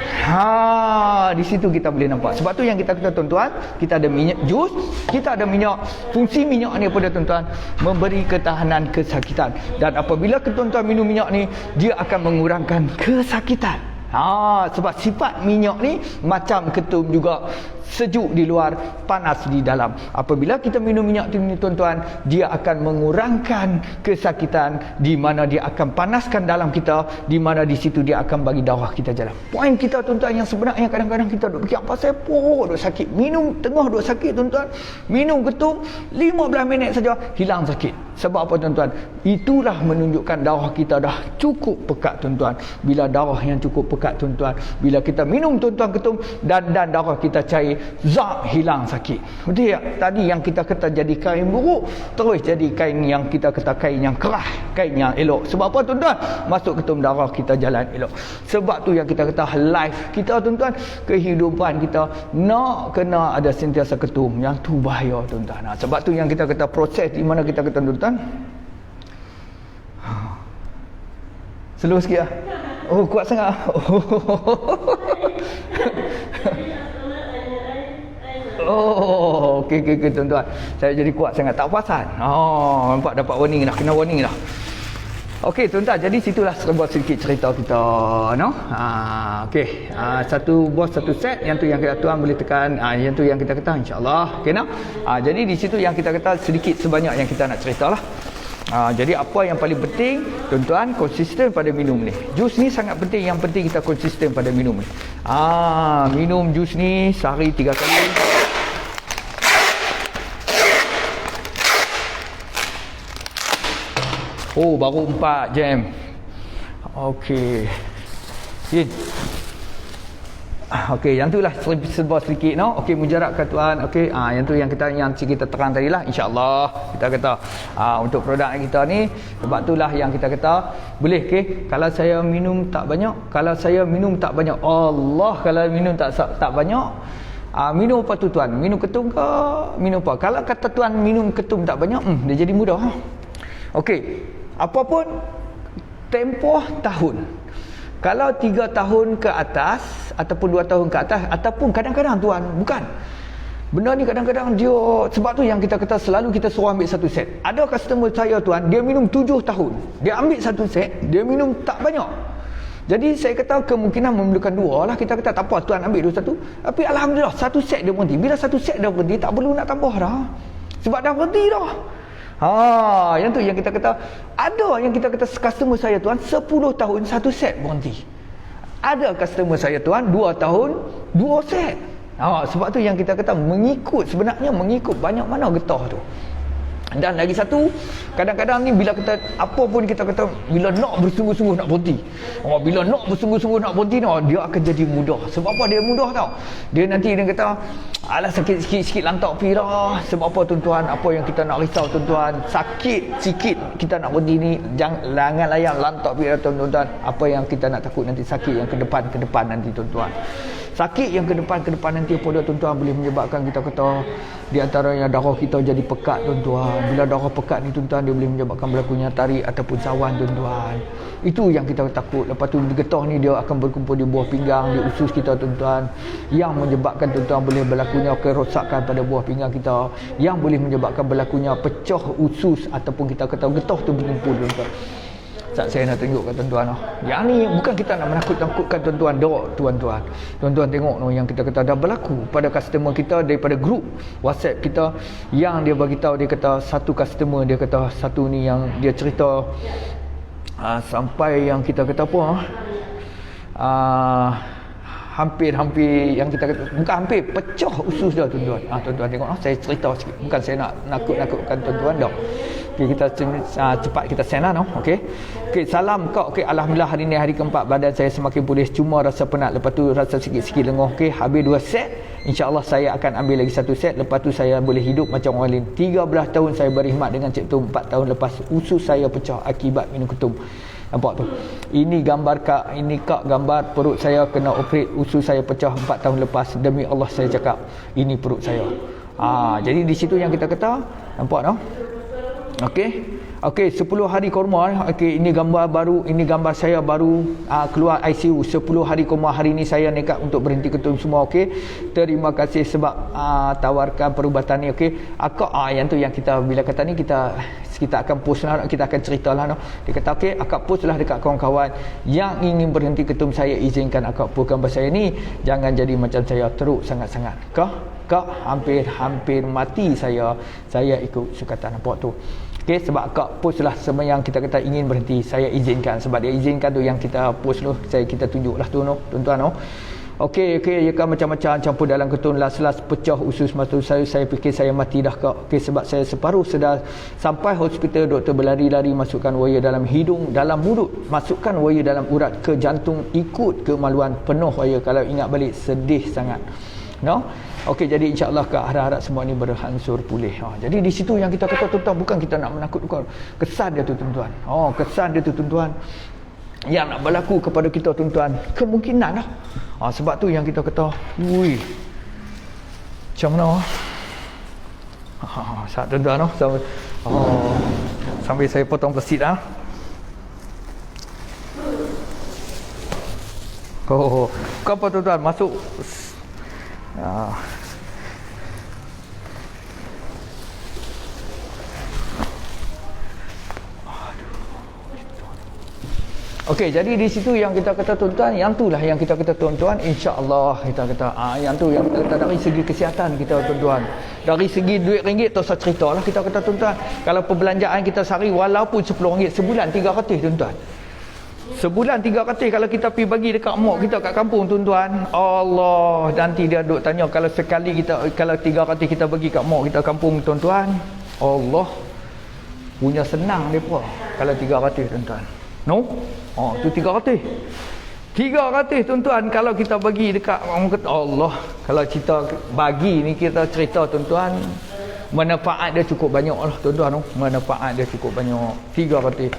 Speaker 1: Di situ kita boleh nampak. Sebab tu yang kita kata tuan-tuan, kita ada minyak jus, kita ada minyak. Fungsi minyak ni pada tuan-tuan, memberi ketahanan kesakitan. Dan apabila tuan-tuan minum minyak ni, dia akan mengurangkan kesakitan. Sebab sifat minyak ni macam ketum juga, sejuk di luar, panas di dalam. Apabila kita minum minyak ni tuan-tuan, dia akan mengurangkan kesakitan, di mana dia akan panaskan dalam kita, di mana di situ dia akan bagi darah kita jalan. Poin kita tuan-tuan yang sebenarnya kadang-kadang kita duk fikir pasal perut duk sakit, minum tengah duk sakit tuan-tuan, minum ketum 15 minit saja hilang sakit. Sebab apa tuan-tuan? Itulah menunjukkan darah kita dah cukup pekat tuan-tuan. Bila darah yang cukup pekat tuan-tuan, bila kita minum tuan-tuan ketum dan darah kita cair, zat hilang sakit. Betul tak? Tadi yang kita kata jadi kain buruk, terus jadi kain yang kita kata kain yang kerah, kain yang elok. Sebab apa tuan-tuan? Masuk ketum darah kita jalan elok. Sebab tu yang kita kata life kita tuan-tuan, kehidupan kita nak kena ada sentiasa ketum. Yang tu bahaya tuan-tuan. Sebab tu yang kita kata proses di mana kita kata tuan-tuan, slow sikit lah. Kuat sangat. Okey tuan-tuan. Saya jadi kuat sangat, tak puasan. Nampak dapat warning dah, kena warning dah. Okey tuan-tuan, jadi situlah sedikit cerita kita, no? Okey. Satu bos satu set, yang tu yang kita tuan boleh tekan, yang tu yang kita kata insya-Allah. Okey no? Jadi di situ yang kita kata sedikit sebanyak yang kita nak ceritalah. Jadi apa yang paling penting tuan-tuan, konsisten pada minum ni. Jus ni sangat penting, yang penting kita konsisten pada minum ni. Minum jus ni sehari 3 kali. Baru 4 jam. Okey. Okey, yang tu lah sebuah sedikit no. Okey, mujarab tuan. Okey, yang tu yang kita terang tadi lah, insya-Allah. Kita kata untuk produk kita ni, sebab itulah yang kita kata boleh kalau saya minum tak banyak, Allah kalau minum tak banyak, minum apa tu tuan? Minum ketum ke minum apa? Kalau kata tuan minum ketum tak banyak, dia jadi mudah. Okey, apapun tempoh tahun. Kalau 3 tahun ke atas ataupun 2 tahun ke atas, ataupun kadang-kadang tuan, bukan. Benda ni kadang-kadang dia, sebab tu yang kita kata selalu kita suruh ambil 1 set. Ada customer saya tuan, dia minum 7 tahun. Dia ambil 1 set, dia minum tak banyak. Jadi saya kata kemungkinan memerlukan 2 lah. Kita kata tak apa tuan, ambil dulu 1. Tapi alhamdulillah 1 set dia berhenti. Bila 1 set dah berhenti, tak perlu nak tambah dah. Sebab dah berhenti dah. Yang tu yang kita kata, ada yang kita kata customer saya tuan 10 tahun 1 set berhenti. Ada customer saya tuan 2 tahun 2 set. Sebab tu yang kita kata sebenarnya mengikut banyak mana getah tu. Dan lagi satu, kadang-kadang ni bila kita apa pun kita kata, bila nak bersungguh-sungguh nak berhenti, bila nak bersungguh-sungguh nak berhenti, dia akan jadi mudah. Sebab apa dia mudah tau? Dia nanti dia kata, alah sikit-sikit lantak pi lah. Sebab apa tuan-tuan, apa yang kita nak risau tuan-tuan, sakit sikit kita nak berhenti ni, jangan layan lantak pi lah tuan-tuan. Apa yang kita nak takut nanti sakit yang ke depan nanti tuan-tuan. Sakit yang ke depan nanti apa dia tuan-tuan, boleh menyebabkan kita kata di antaranya darah kita jadi pekat tuan-tuan. Bila darah pekat ni tuan-tuan, dia boleh menyebabkan berlakunya tarik ataupun sawan tuan-tuan. Itu yang kita takut. Lepas tu getah ni dia akan berkumpul di buah pinggang, di usus kita tuan-tuan, yang menyebabkan tuan-tuan boleh berlakunya kerosakan pada buah pinggang kita, yang boleh menyebabkan berlakunya pecah usus ataupun kita kata getah tu berkumpul tuan-tuan. Saya nak tunjuk kat tuan-tuan. Yang ni bukan kita nak menakut-nakutkan tuan-tuan. Tuan-tuan. Tuan-tuan tengok yang kita kata dah berlaku pada customer kita daripada grup WhatsApp kita, yang dia bagi tahu, dia kata satu customer, dia kata satu ni yang dia cerita sampai yang kita kata apa hampir yang kita kata, bukan hampir, pecah usus dia tuan-tuan. Tuan-tuan tengok, saya cerita sikit, bukan saya nak nakut-nakutkan tuan-tuan dah. Okay, kita cepat kita send lah, no? Okay, salam kau. Okay, alhamdulillah hari ni hari keempat, badan saya semakin pulih, cuma rasa penat, lepas tu rasa sikit-sikit lenguh. Okay, habis 2 set, insya-Allah saya akan ambil lagi 1 set, lepas tu saya boleh hidup macam orang lain. 13 tahun saya berkhidmat dengan Cik Tum, 4 tahun lepas usus saya pecah akibat minum ketum. Nampak tu? Ini gambar kak gambar perut saya kena operate, usus saya pecah 4 tahun lepas. Demi Allah saya cakap, ini perut saya. Jadi di situ yang kita kata, nampak no? Okey, 10 hari koma. Okey, ini gambar baru, ini gambar saya baru keluar ICU 10 hari koma. Hari ni saya nekat untuk berhenti ketum semua. Okey, terima kasih sebab tawarkan perubatan ni. Okey, akak yang tu yang kita bila kata ni kita akan post lah, kita akan ceritalah no. Dia kata okey, akak post lah dekat kawan-kawan yang ingin berhenti ketum, saya izinkan akak postkan pasal saya ni, jangan jadi macam saya teruk sangat-sangat. Kak hampir mati saya ikut sukatan apa tu. Okey, sebab akak post lah semua yang kita kata ingin berhenti, saya izinkan. Sebab dia izinkan tu yang kita post tu, kita tunjuklah tu no, tuan-tuan no. Okey, ya kan, macam-macam campur dalam ketun, las-las pecah usus mata saya fikir saya mati dah kak. Okey, sebab saya separuh sedar, sampai hospital doktor berlari-lari masukkan wire dalam hidung, dalam mulut, masukkan wire dalam urat ke jantung, ikut kemaluan penuh wire. Kalau ingat balik sedih sangat. No? Okey, jadi insya-Allah kak, harap-harap semua ni beransur pulih. Jadi di situ yang kita kata tuan-tuan, bukan kita nak menakutkan, kesan dia tu tuan-tuan. Kesan dia tu tuan-tuan yang nak berlaku kepada kita tuan-tuan, kemungkinan lah. Sebab tu yang kita kata, macam mana? Saat tuan-tuan sambil saya potong plastik lah. Bukan apa tuan-tuan, masuk Okey, jadi di situ yang kita kata tuan-tuan, yang itulah yang kita kata tuan-tuan, insya-Allah kita kata yang tu yang kita kata dari segi kesihatan kita tuan-tuan. Dari segi duit ringgit tak usah ceritalah kita kata tuan-tuan. Kalau perbelanjaan kita sehari walaupun RM10, sebulan 300 tuan-tuan. Sebulan 300 kalau kita pergi bagi dekat mak kita kat kampung tuan-tuan. Allah, nanti dia duk tanya kalau sekali kita, kalau 300 kita bagi kat mak kita kampung tuan-tuan. Allah, punya senang depa kalau 300 tuan-tuan. No? Tu 300. 300 tuan-tuan kalau kita bagi dekat orang kata, Allah, kalau kita bagi ni, kita cerita tuan-tuan, manfaat dia cukup banyak lah tuan-tuan. Manfaat dia cukup banyak. 300.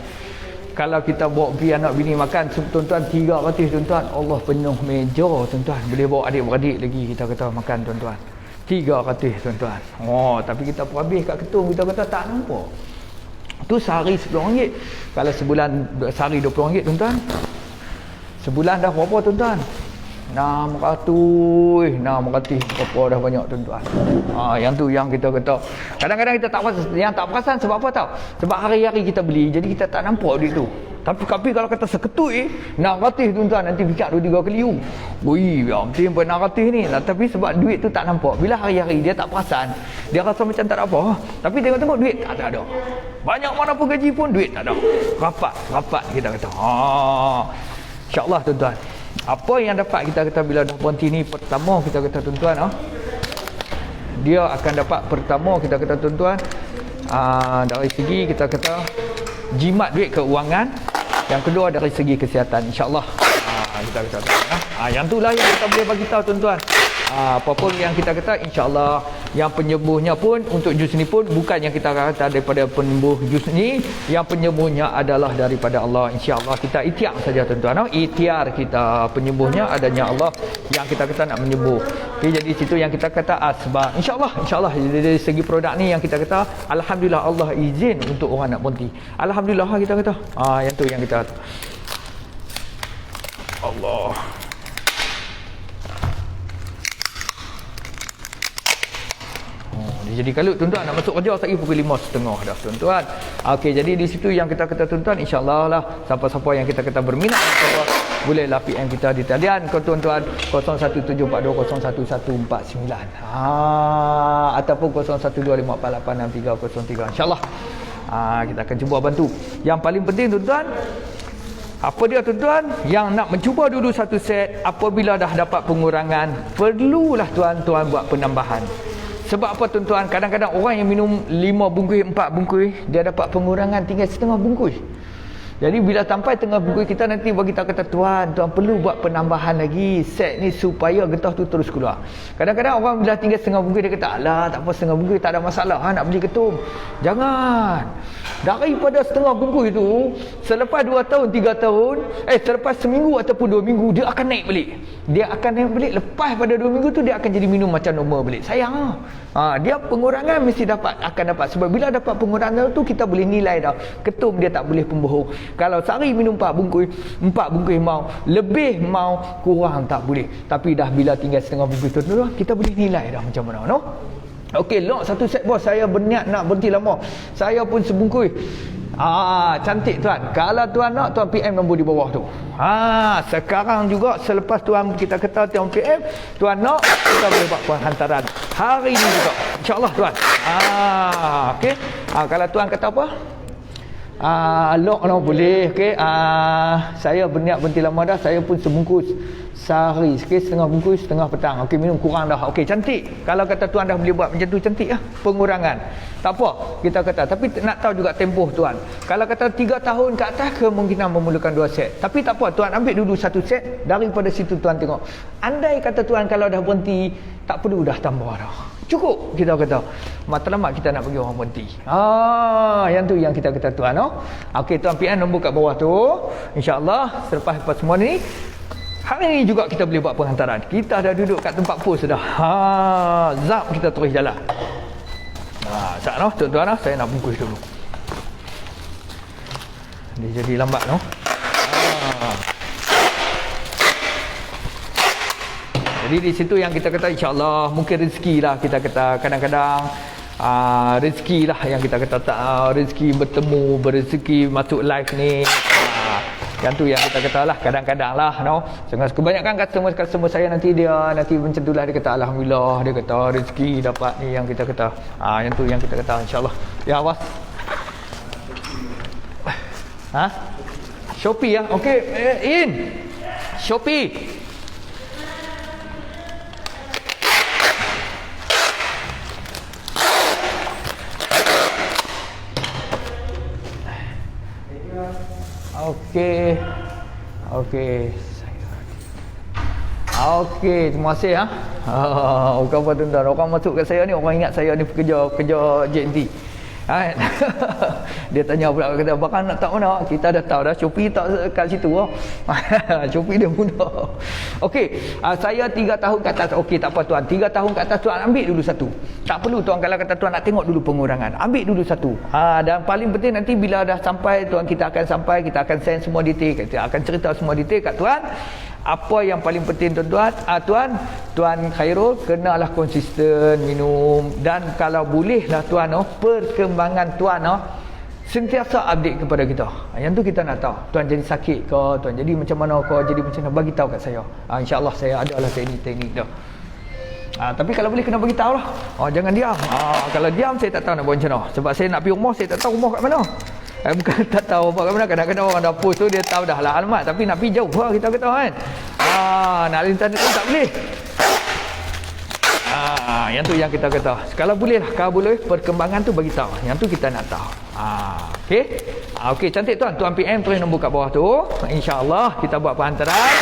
Speaker 1: Kalau kita bawa pergi anak bini makan tuan-tuan 300 tuan-tuan, Allah, penuh meja tuan-tuan. Boleh bawa adik-beradik lagi kita kata makan tuan-tuan. 300 tuan-tuan. Tapi kita pun habis kat ketung, kita kata tak nampak. Tu sehari RM10. Kalau sebulan sehari RM20 tuan-tuan, sebulan dah berapa tuan-tuan? 600 berapa dah banyak tuan-tuan. Yang tu yang kita kata kadang-kadang kita tak perasan sebab apa tahu? Sebab hari-hari kita beli, jadi kita tak nampak duit tu. Tapi kalau kata seketut 600 tuan-tuan, nanti fikir 2-3 kali. Mesti 600 ni. Tapi sebab duit tu tak nampak. Bila hari-hari dia tak perasan, dia rasa macam tak ada apa. Tapi tengok-tengok duit tak ada. Banyak mana pun gaji pun duit tak ada. Rapat kita kata. InsyaAllah tuan-tuan. Apa yang dapat kita kata bila dah berhenti ni, pertama kita kata tuan-tuan, dia akan dapat pertama kita kata tuan-tuan, dari segi kita kata jimat duit keuangan, yang kedua dari segi kesihatan, insya-Allah. Kita kata yang itulah yang kita boleh bagi tahu tuan-tuan. Apapun yang kita kata, insya-Allah yang penyembuhnya pun untuk jus ni pun bukan yang kita kata daripada penyembuh jus ni, yang penyembuhnya adalah daripada Allah. Insya-Allah kita ikhtiar saja tuan-tuan. Ikhtiar kita, penyembuhnya adanya Allah, yang kita kata nak menyembuh. Okay, jadi situ yang kita kata asbab. Insya-Allah dari segi produk ni yang kita kata, alhamdulillah Allah izin untuk orang nak berhenti. Alhamdulillah kita kata. Yang tu yang kita kata. Allah. Jadi kalau tuan-tuan nak masuk kerja saya pukul 5.30 dah tuan-tuan. Okey, jadi di situ yang kita kata tuan-tuan, insya-Allah lah siapa-siapa yang kita kata berminat boleh lah PM kita di talian tuan-tuan 0174201149 ataupun 0125486303 insya-Allah. Kita akan cuba bantu. Yang paling penting tuan-tuan, apa dia tuan-tuan? Yang nak mencuba dulu satu set, apabila dah dapat pengurangan, perlulah tuan-tuan buat penambahan. Sebab apa tuan-tuan? Kadang-kadang orang yang minum 5 bungkus, 4 bungkus, dia dapat pengurangan tinggal setengah bungkus. Jadi bila sampai tengah bungkus, kita nanti bagi tahu kata, tuan perlu buat penambahan lagi set ni supaya getah tu terus keluar. Kadang-kadang orang bila tinggal setengah bungkus, dia kata, alah tak apa setengah bungkus, tak ada masalah nak beli ketum. Jangan. Daripada setengah bungkus itu, selepas 2 tahun, 3 tahun, selepas seminggu ataupun 2 minggu, dia akan naik balik. Dia akan naik balik. Lepas pada 2 minggu tu, dia akan jadi minum macam normal balik. Sayang. Dia pengurangan mesti akan dapat. Sebab bila dapat pengurangan tu, kita boleh nilai dah. Ketum dia tak boleh pembohong. Kalau sehari minum 4 bungkus mau, lebih mau, kurang tak boleh. Tapi dah bila tinggal setengah bungkus tu, kita boleh nilai dah macam mana, no? Okey, lock satu set bos, saya berniat nak berhenti lama. Saya pun sebungkus. Cantik tuan. Kalau tuan nak, tuan PM nombor di bawah tu. Sekarang juga selepas tuan kita kata tuan PM, tuan nak, kita boleh buat penghantaran hari ni juga. InsyaAllah tuan. Okey. Kalau tuan kata apa? Lock no boleh. Okey. Saya berniat berhenti lama dah, saya pun sebungkus sehari, sikit setengah bungkus, setengah petang. Okey, minum kurang dah. Okey, cantik. Kalau kata tuan dah boleh buat macam tu, cantik lah. Pengurangan. Tak apa, kita kata. Tapi nak tahu juga tempoh tuan. Kalau kata 3 tahun ke atas, kemungkinan memerlukan 2 set. Tapi tak apa, tuan ambil dulu 1 set. Daripada situ tuan tengok. Andai kata tuan kalau dah berhenti, tak perlu dah tambah dah. Cukup, kita kata. Matlamat kita nak bagi orang berhenti. Yang tu yang kita kata tuan. Okey, tuan PM nombor kat bawah tu. InsyaAllah, selepas semua ni, hari ni juga kita boleh buat penghantaran. Kita dah duduk kat tempat pos dah. Zap kita terus jalan. Sat noh, tuan-tuan saya nak bungkus dulu. Dia jadi lambat noh. Jadi di situ yang kita kata insya-Allah mungkin rezeki lah kita kata kadang-kadang rezeki lah yang kita kata rezeki bertemu, berezeki masuk live ni. Yang tu yang kita kata lah kadang-kadang lah kebanyakan customer saya nanti macam tu lah, dia kata alhamdulillah, dia kata rezeki dapat ni yang kita kata. Yang tu yang kita kata insya-Allah. Ya awas. Shopee ya. Okey, in. Shopee. Okey. Okey, terima kasih ya. Bukan apa tuan-tuan, orang masuk kat saya ni, orang ingat saya ni kerja JNT. Dia tanya pula, kata bakal nak tak mana? Kita dah tahu dah, Shopee tak kat situ lah. Shopee dia mudah. Okey, saya 3 tahun ke atas. Okey, tak apa tuan, 3 tahun ke atas tuan ambil dulu satu. Tak perlu tuan kalau kata tuan nak tengok dulu pengurangan, ambil dulu satu. Dan paling penting nanti bila dah sampai tuan, kita akan send semua detail, kita akan cerita semua detail kat tuan. Apa yang paling penting tuan-tuan, Tuan Khairul kenalah konsisten minum, dan kalau bolehlah tuan perkembangan tuan sentiasa update kepada kita. Yang tu kita nak tahu. Tuan jadi sakit ke, tuan jadi macam mana ke, jadi macam mana, bagi tahu kat saya. Insya-Allah saya adalah teknik-teknik dah. Tapi kalau boleh kena bagi tahu lah. Jangan diam. Kalau diam saya tak tahu nak buat macam mana. Sebab saya nak pergi rumah, saya tak tahu rumah kat mana. Bukan tak tahu apa mana, kadang-kadang orang dah post tu dia tahu dah lah alamat, tapi nak pergi jauh lah kita kata kan. Nak internet tu tak boleh. Yang tu yang kita kata. Kalau boleh lah, kalau boleh perkembangan tu bagi tahu. Yang tu kita nak tahu. Okey. Okey, cantik tuan. Tuan PM tulis nombor kat bawah tu. InsyaAllah kita buat penghantaran.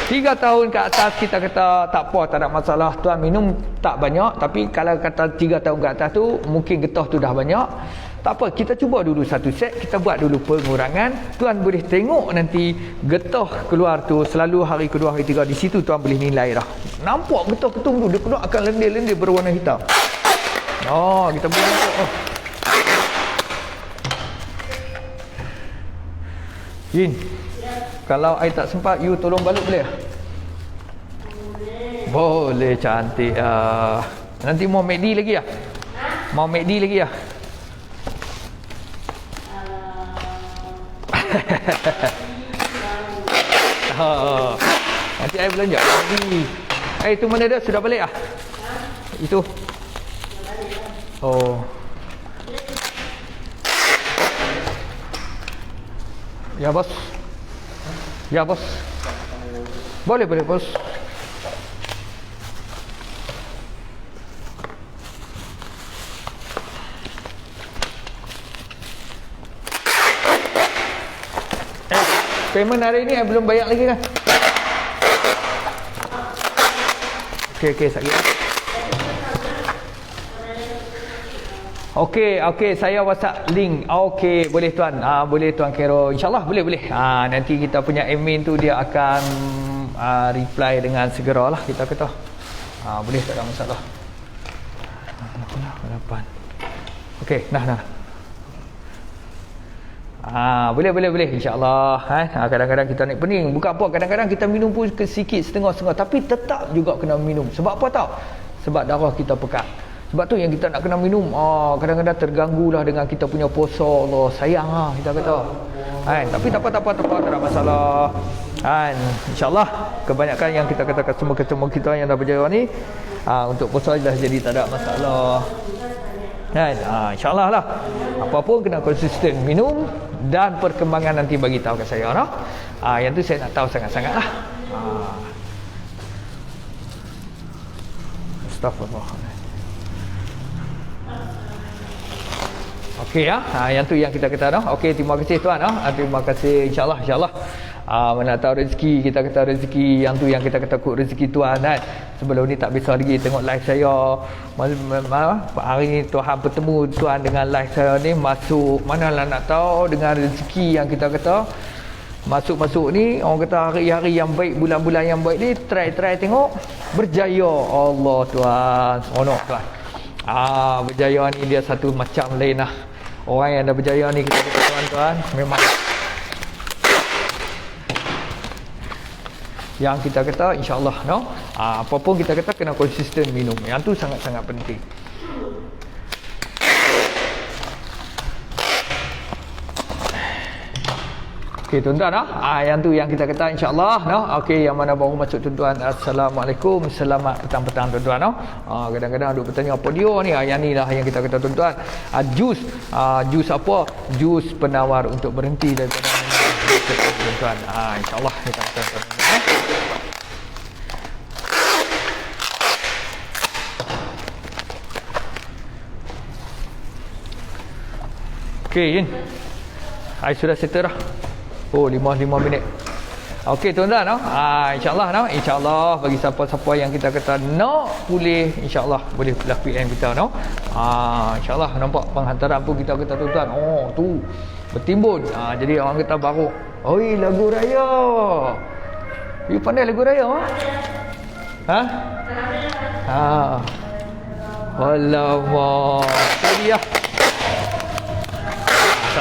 Speaker 1: 3 tahun ke atas kita kata tak apa, tak ada masalah. Tuan minum tak banyak, tapi kalau kata 3 tahun ke atas tu mungkin getah tu dah banyak. Tak apa, kita cuba dulu satu set, kita buat dulu pengurangan. Tuan boleh tengok nanti getah keluar tu selalu hari kedua, hari tiga, di situ tuan boleh nilai dah. Nampak getah ketum tu, dia keluar akan lendir-lendir berwarna hitam. Kita boleh nampak. Jin, kalau I tak sempat, you tolong balik boleh? Boleh, cantik. Nanti mau McD lagi ya? Mau McD lagi ya? Nanti saya belanja lagi. Itu mana dia? Sudah balik ah? Itu. Ya bos. Ya bos. Boleh bos. Payment hari ni belum bayar lagi kan? Okey, sekejap. Okey, saya WhatsApp link. Okey, boleh tuan. Boleh tuan Kero. InsyaAllah boleh. Nanti kita punya admin tu dia akan reply dengan segeralah kita kata. Boleh, tak ada masalah. 8. Okey, nah. Boleh insya-Allah. Kadang-kadang kita naik pening, bukan apa, kadang-kadang kita minum pun sikit setengah-setengah, tapi tetap juga kena minum. Sebab apa tahu? Sebab darah kita pekat. Sebab tu yang kita nak kena minum. Kadang-kadang terganggulah dengan kita punya puasa. Allah sayang kita kata. Tapi tak apa, tak ada masalah. Insya-Allah kebanyakan yang kita katakan semua ketemu kita yang dah berjaya ni untuk puasa dah jadi tak ada masalah. InsyaAllah lah. Apa-apa kena konsisten minum dan perkembangan nanti bagi tahu kat saya no? Yang tu saya nak tahu sangat-sangat lah. Astagfirullah. Okey yang tu yang kita kata no? Okey, terima kasih tuan terima kasih. InsyaAllah mana tahu rezeki, kita kata rezeki yang tu yang kita kata kut rezeki tuan kan. Sebelum ni tak biasa lagi tengok live saya. Hari ni Tuhan bertemu tuan dengan live saya ni, masuk manalah nak tahu dengan rezeki yang kita kata masuk ni. Orang kata hari-hari yang baik, bulan-bulan yang baik ni, try tengok berjaya. Allah tuan, tuan. Berjaya ni dia satu macam lain lah. Orang yang dah berjaya ni kita kata tuan-tuan memang yang kita kata insya-Allah apa pun kita kata kena konsisten minum. Yang tu sangat-sangat penting. Okey tuan-tuan yang tu yang kita kata insya-Allah okey, yang mana baru masuk tuan-tuan, assalamualaikum, selamat petang-petang tuan-tuan kadang-kadang ada bertanya apa dia ni, yang ni lah yang kita kata tuan-tuan, jus apa? Jus penawar untuk berhenti daripada tuan-tuan. Insya-Allah kita kata tuan-tuan. Okey, I sudah settle dah. 5 minit. Okey tuan-tuan insya-Allah bagi siapa-siapa yang kita kata nak boleh, insya-Allah boleh belah PM kita insya-Allah nampak penghantaran pun kita kata tuan-tuan tu bertimbun. Jadi orang kata baru, oi lagu raya. You pandai lagu raya Alamak. Tadi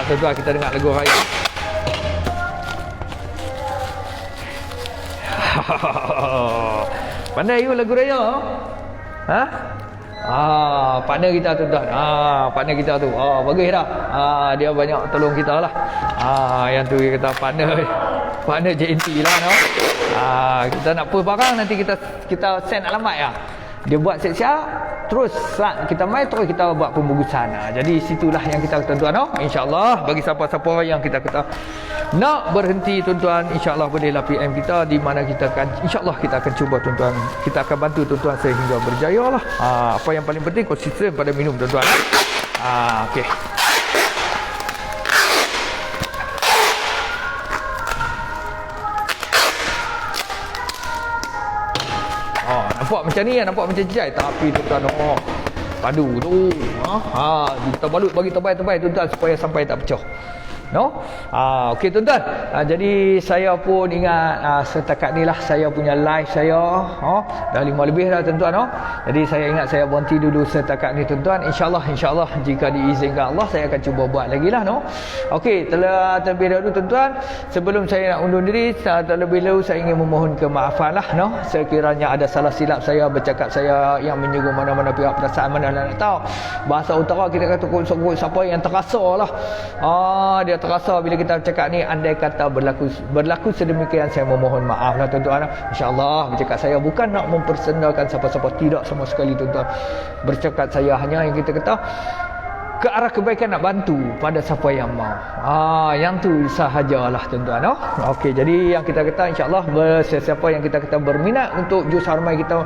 Speaker 1: tuan-tuan kita dengar lagu raya. Pandai you lagu raya? Partner kita tuan-tuan. Partner kita tu. Bagus dah. Dia banyak tolong kita lah. Yang tu dia kata partner JNT lah kita nak post barang nanti kita send alamat ya. Dia buat siap-siap. terus kita mai terus kita buat pembungkusan. Jadi situlah yang kita tuan-tuan insya-Allah bagi siapa-siapa yang kita nak berhenti tuan-tuan, insya-Allah bolehlah PM kita di mana kita akan insya-Allah kita akan cuba tuan-tuan, kita akan bantu tuan-tuan sehingga berjaya lah. Apa yang paling penting konsisten pada minum tuan-tuan. Okey. Nampak macam ni, nampak macam jai, tapi tuan-tuan padu tu kita balut bagi tebal-tebal tuan-tuan supaya sampai tak pecah. Okey tuan-tuan. Jadi saya pun ingat setakat ni lah saya punya live saya dah 5 lebih dah tuan-tuan. Jadi saya ingat saya berhenti dulu setakat ni tuan-tuan. InsyaAllah jika diizinkan Allah saya akan cuba buat lagi lah. Okey, terlebih dahulu tuan-tuan, sebelum saya nak undur diri, terlebih dahulu saya ingin memohon kemaafan lah. Sekiranya ada salah silap saya bercakap saya yang menyinggung mana-mana pihak, perasaan mana nak tahu. Bahasa utara kita kata siapa yang terasa lah. Dia terasa bila kita cakap ni, andai kata berlaku sedemikian, saya memohon maaf lah tuan-tuan. InsyaAllah bercakap saya bukan nak mempersendakan siapa-siapa, tidak sama sekali tuan-tuan. Bercakap saya hanya yang kita kata ke arah kebaikan, nak bantu pada siapa yang mau. Yang tu sahajalah tuan-tuan. Okey, jadi yang kita kata insya-Allah sesiapa yang kita kata berminat untuk jus harmai kita,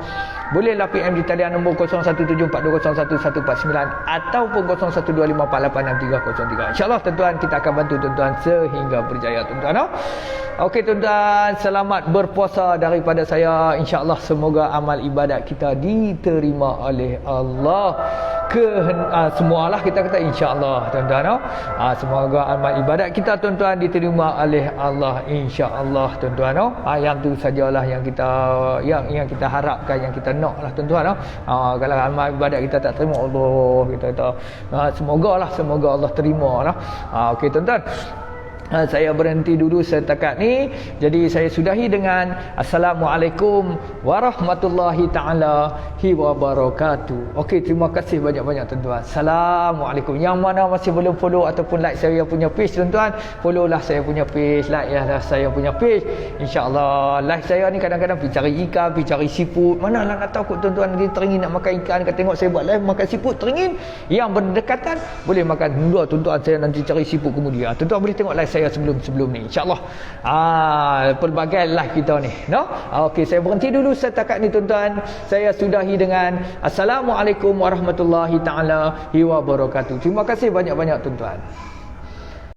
Speaker 1: bolehlah PM di talian nombor 0174201149 ataupun 0125486303. InsyaAllah tuan-tuan kita akan bantu tuan-tuan sehingga berjaya tuan-tuan. Okey tuan-tuan, selamat berpuasa daripada saya. InsyaAllah semoga amal ibadat kita diterima oleh Allah. Semualah kita kata insya-Allah tuan-tuan. Semoga amal ibadat kita tuan-tuan diterima oleh Allah insya-Allah tuan-tuan. Yang tu sajalah yang kita kita harapkan, yang kita nak lah tuan-tuan. Kalau amal ibadat kita tak terima, Allah kita kata semoga Allah terima lah. Okey tuan-tuan, saya berhenti dulu setakat ni. Jadi saya sudahi dengan Assalamualaikum warahmatullahi ta'ala wabarakatuh. Okey, terima kasih banyak-banyak tuan-tuan. Assalamualaikum. Yang mana masih belum follow ataupun like saya punya page tuan-tuan, follow lah saya punya page, like lah saya punya page. InsyaAllah live saya ni kadang-kadang pergi cari ikan, pergi cari siput. Manalah nak tahu tuan-tuan nanti teringin nak makan ikan, kan tengok saya buat live makan siput teringin. Yang berdekatan boleh makan dua tuan-tuan, saya nanti cari siput kemudian. Tuan-tuan boleh tengok live saya sebelum ni insya-Allah. Pelbagai live kita ni. Okey, saya berhenti dulu setakat ni tuan-tuan. Saya sudahi dengan Assalamualaikum warahmatullahi taala wabarakatuh. Terima kasih banyak-banyak tuan-tuan.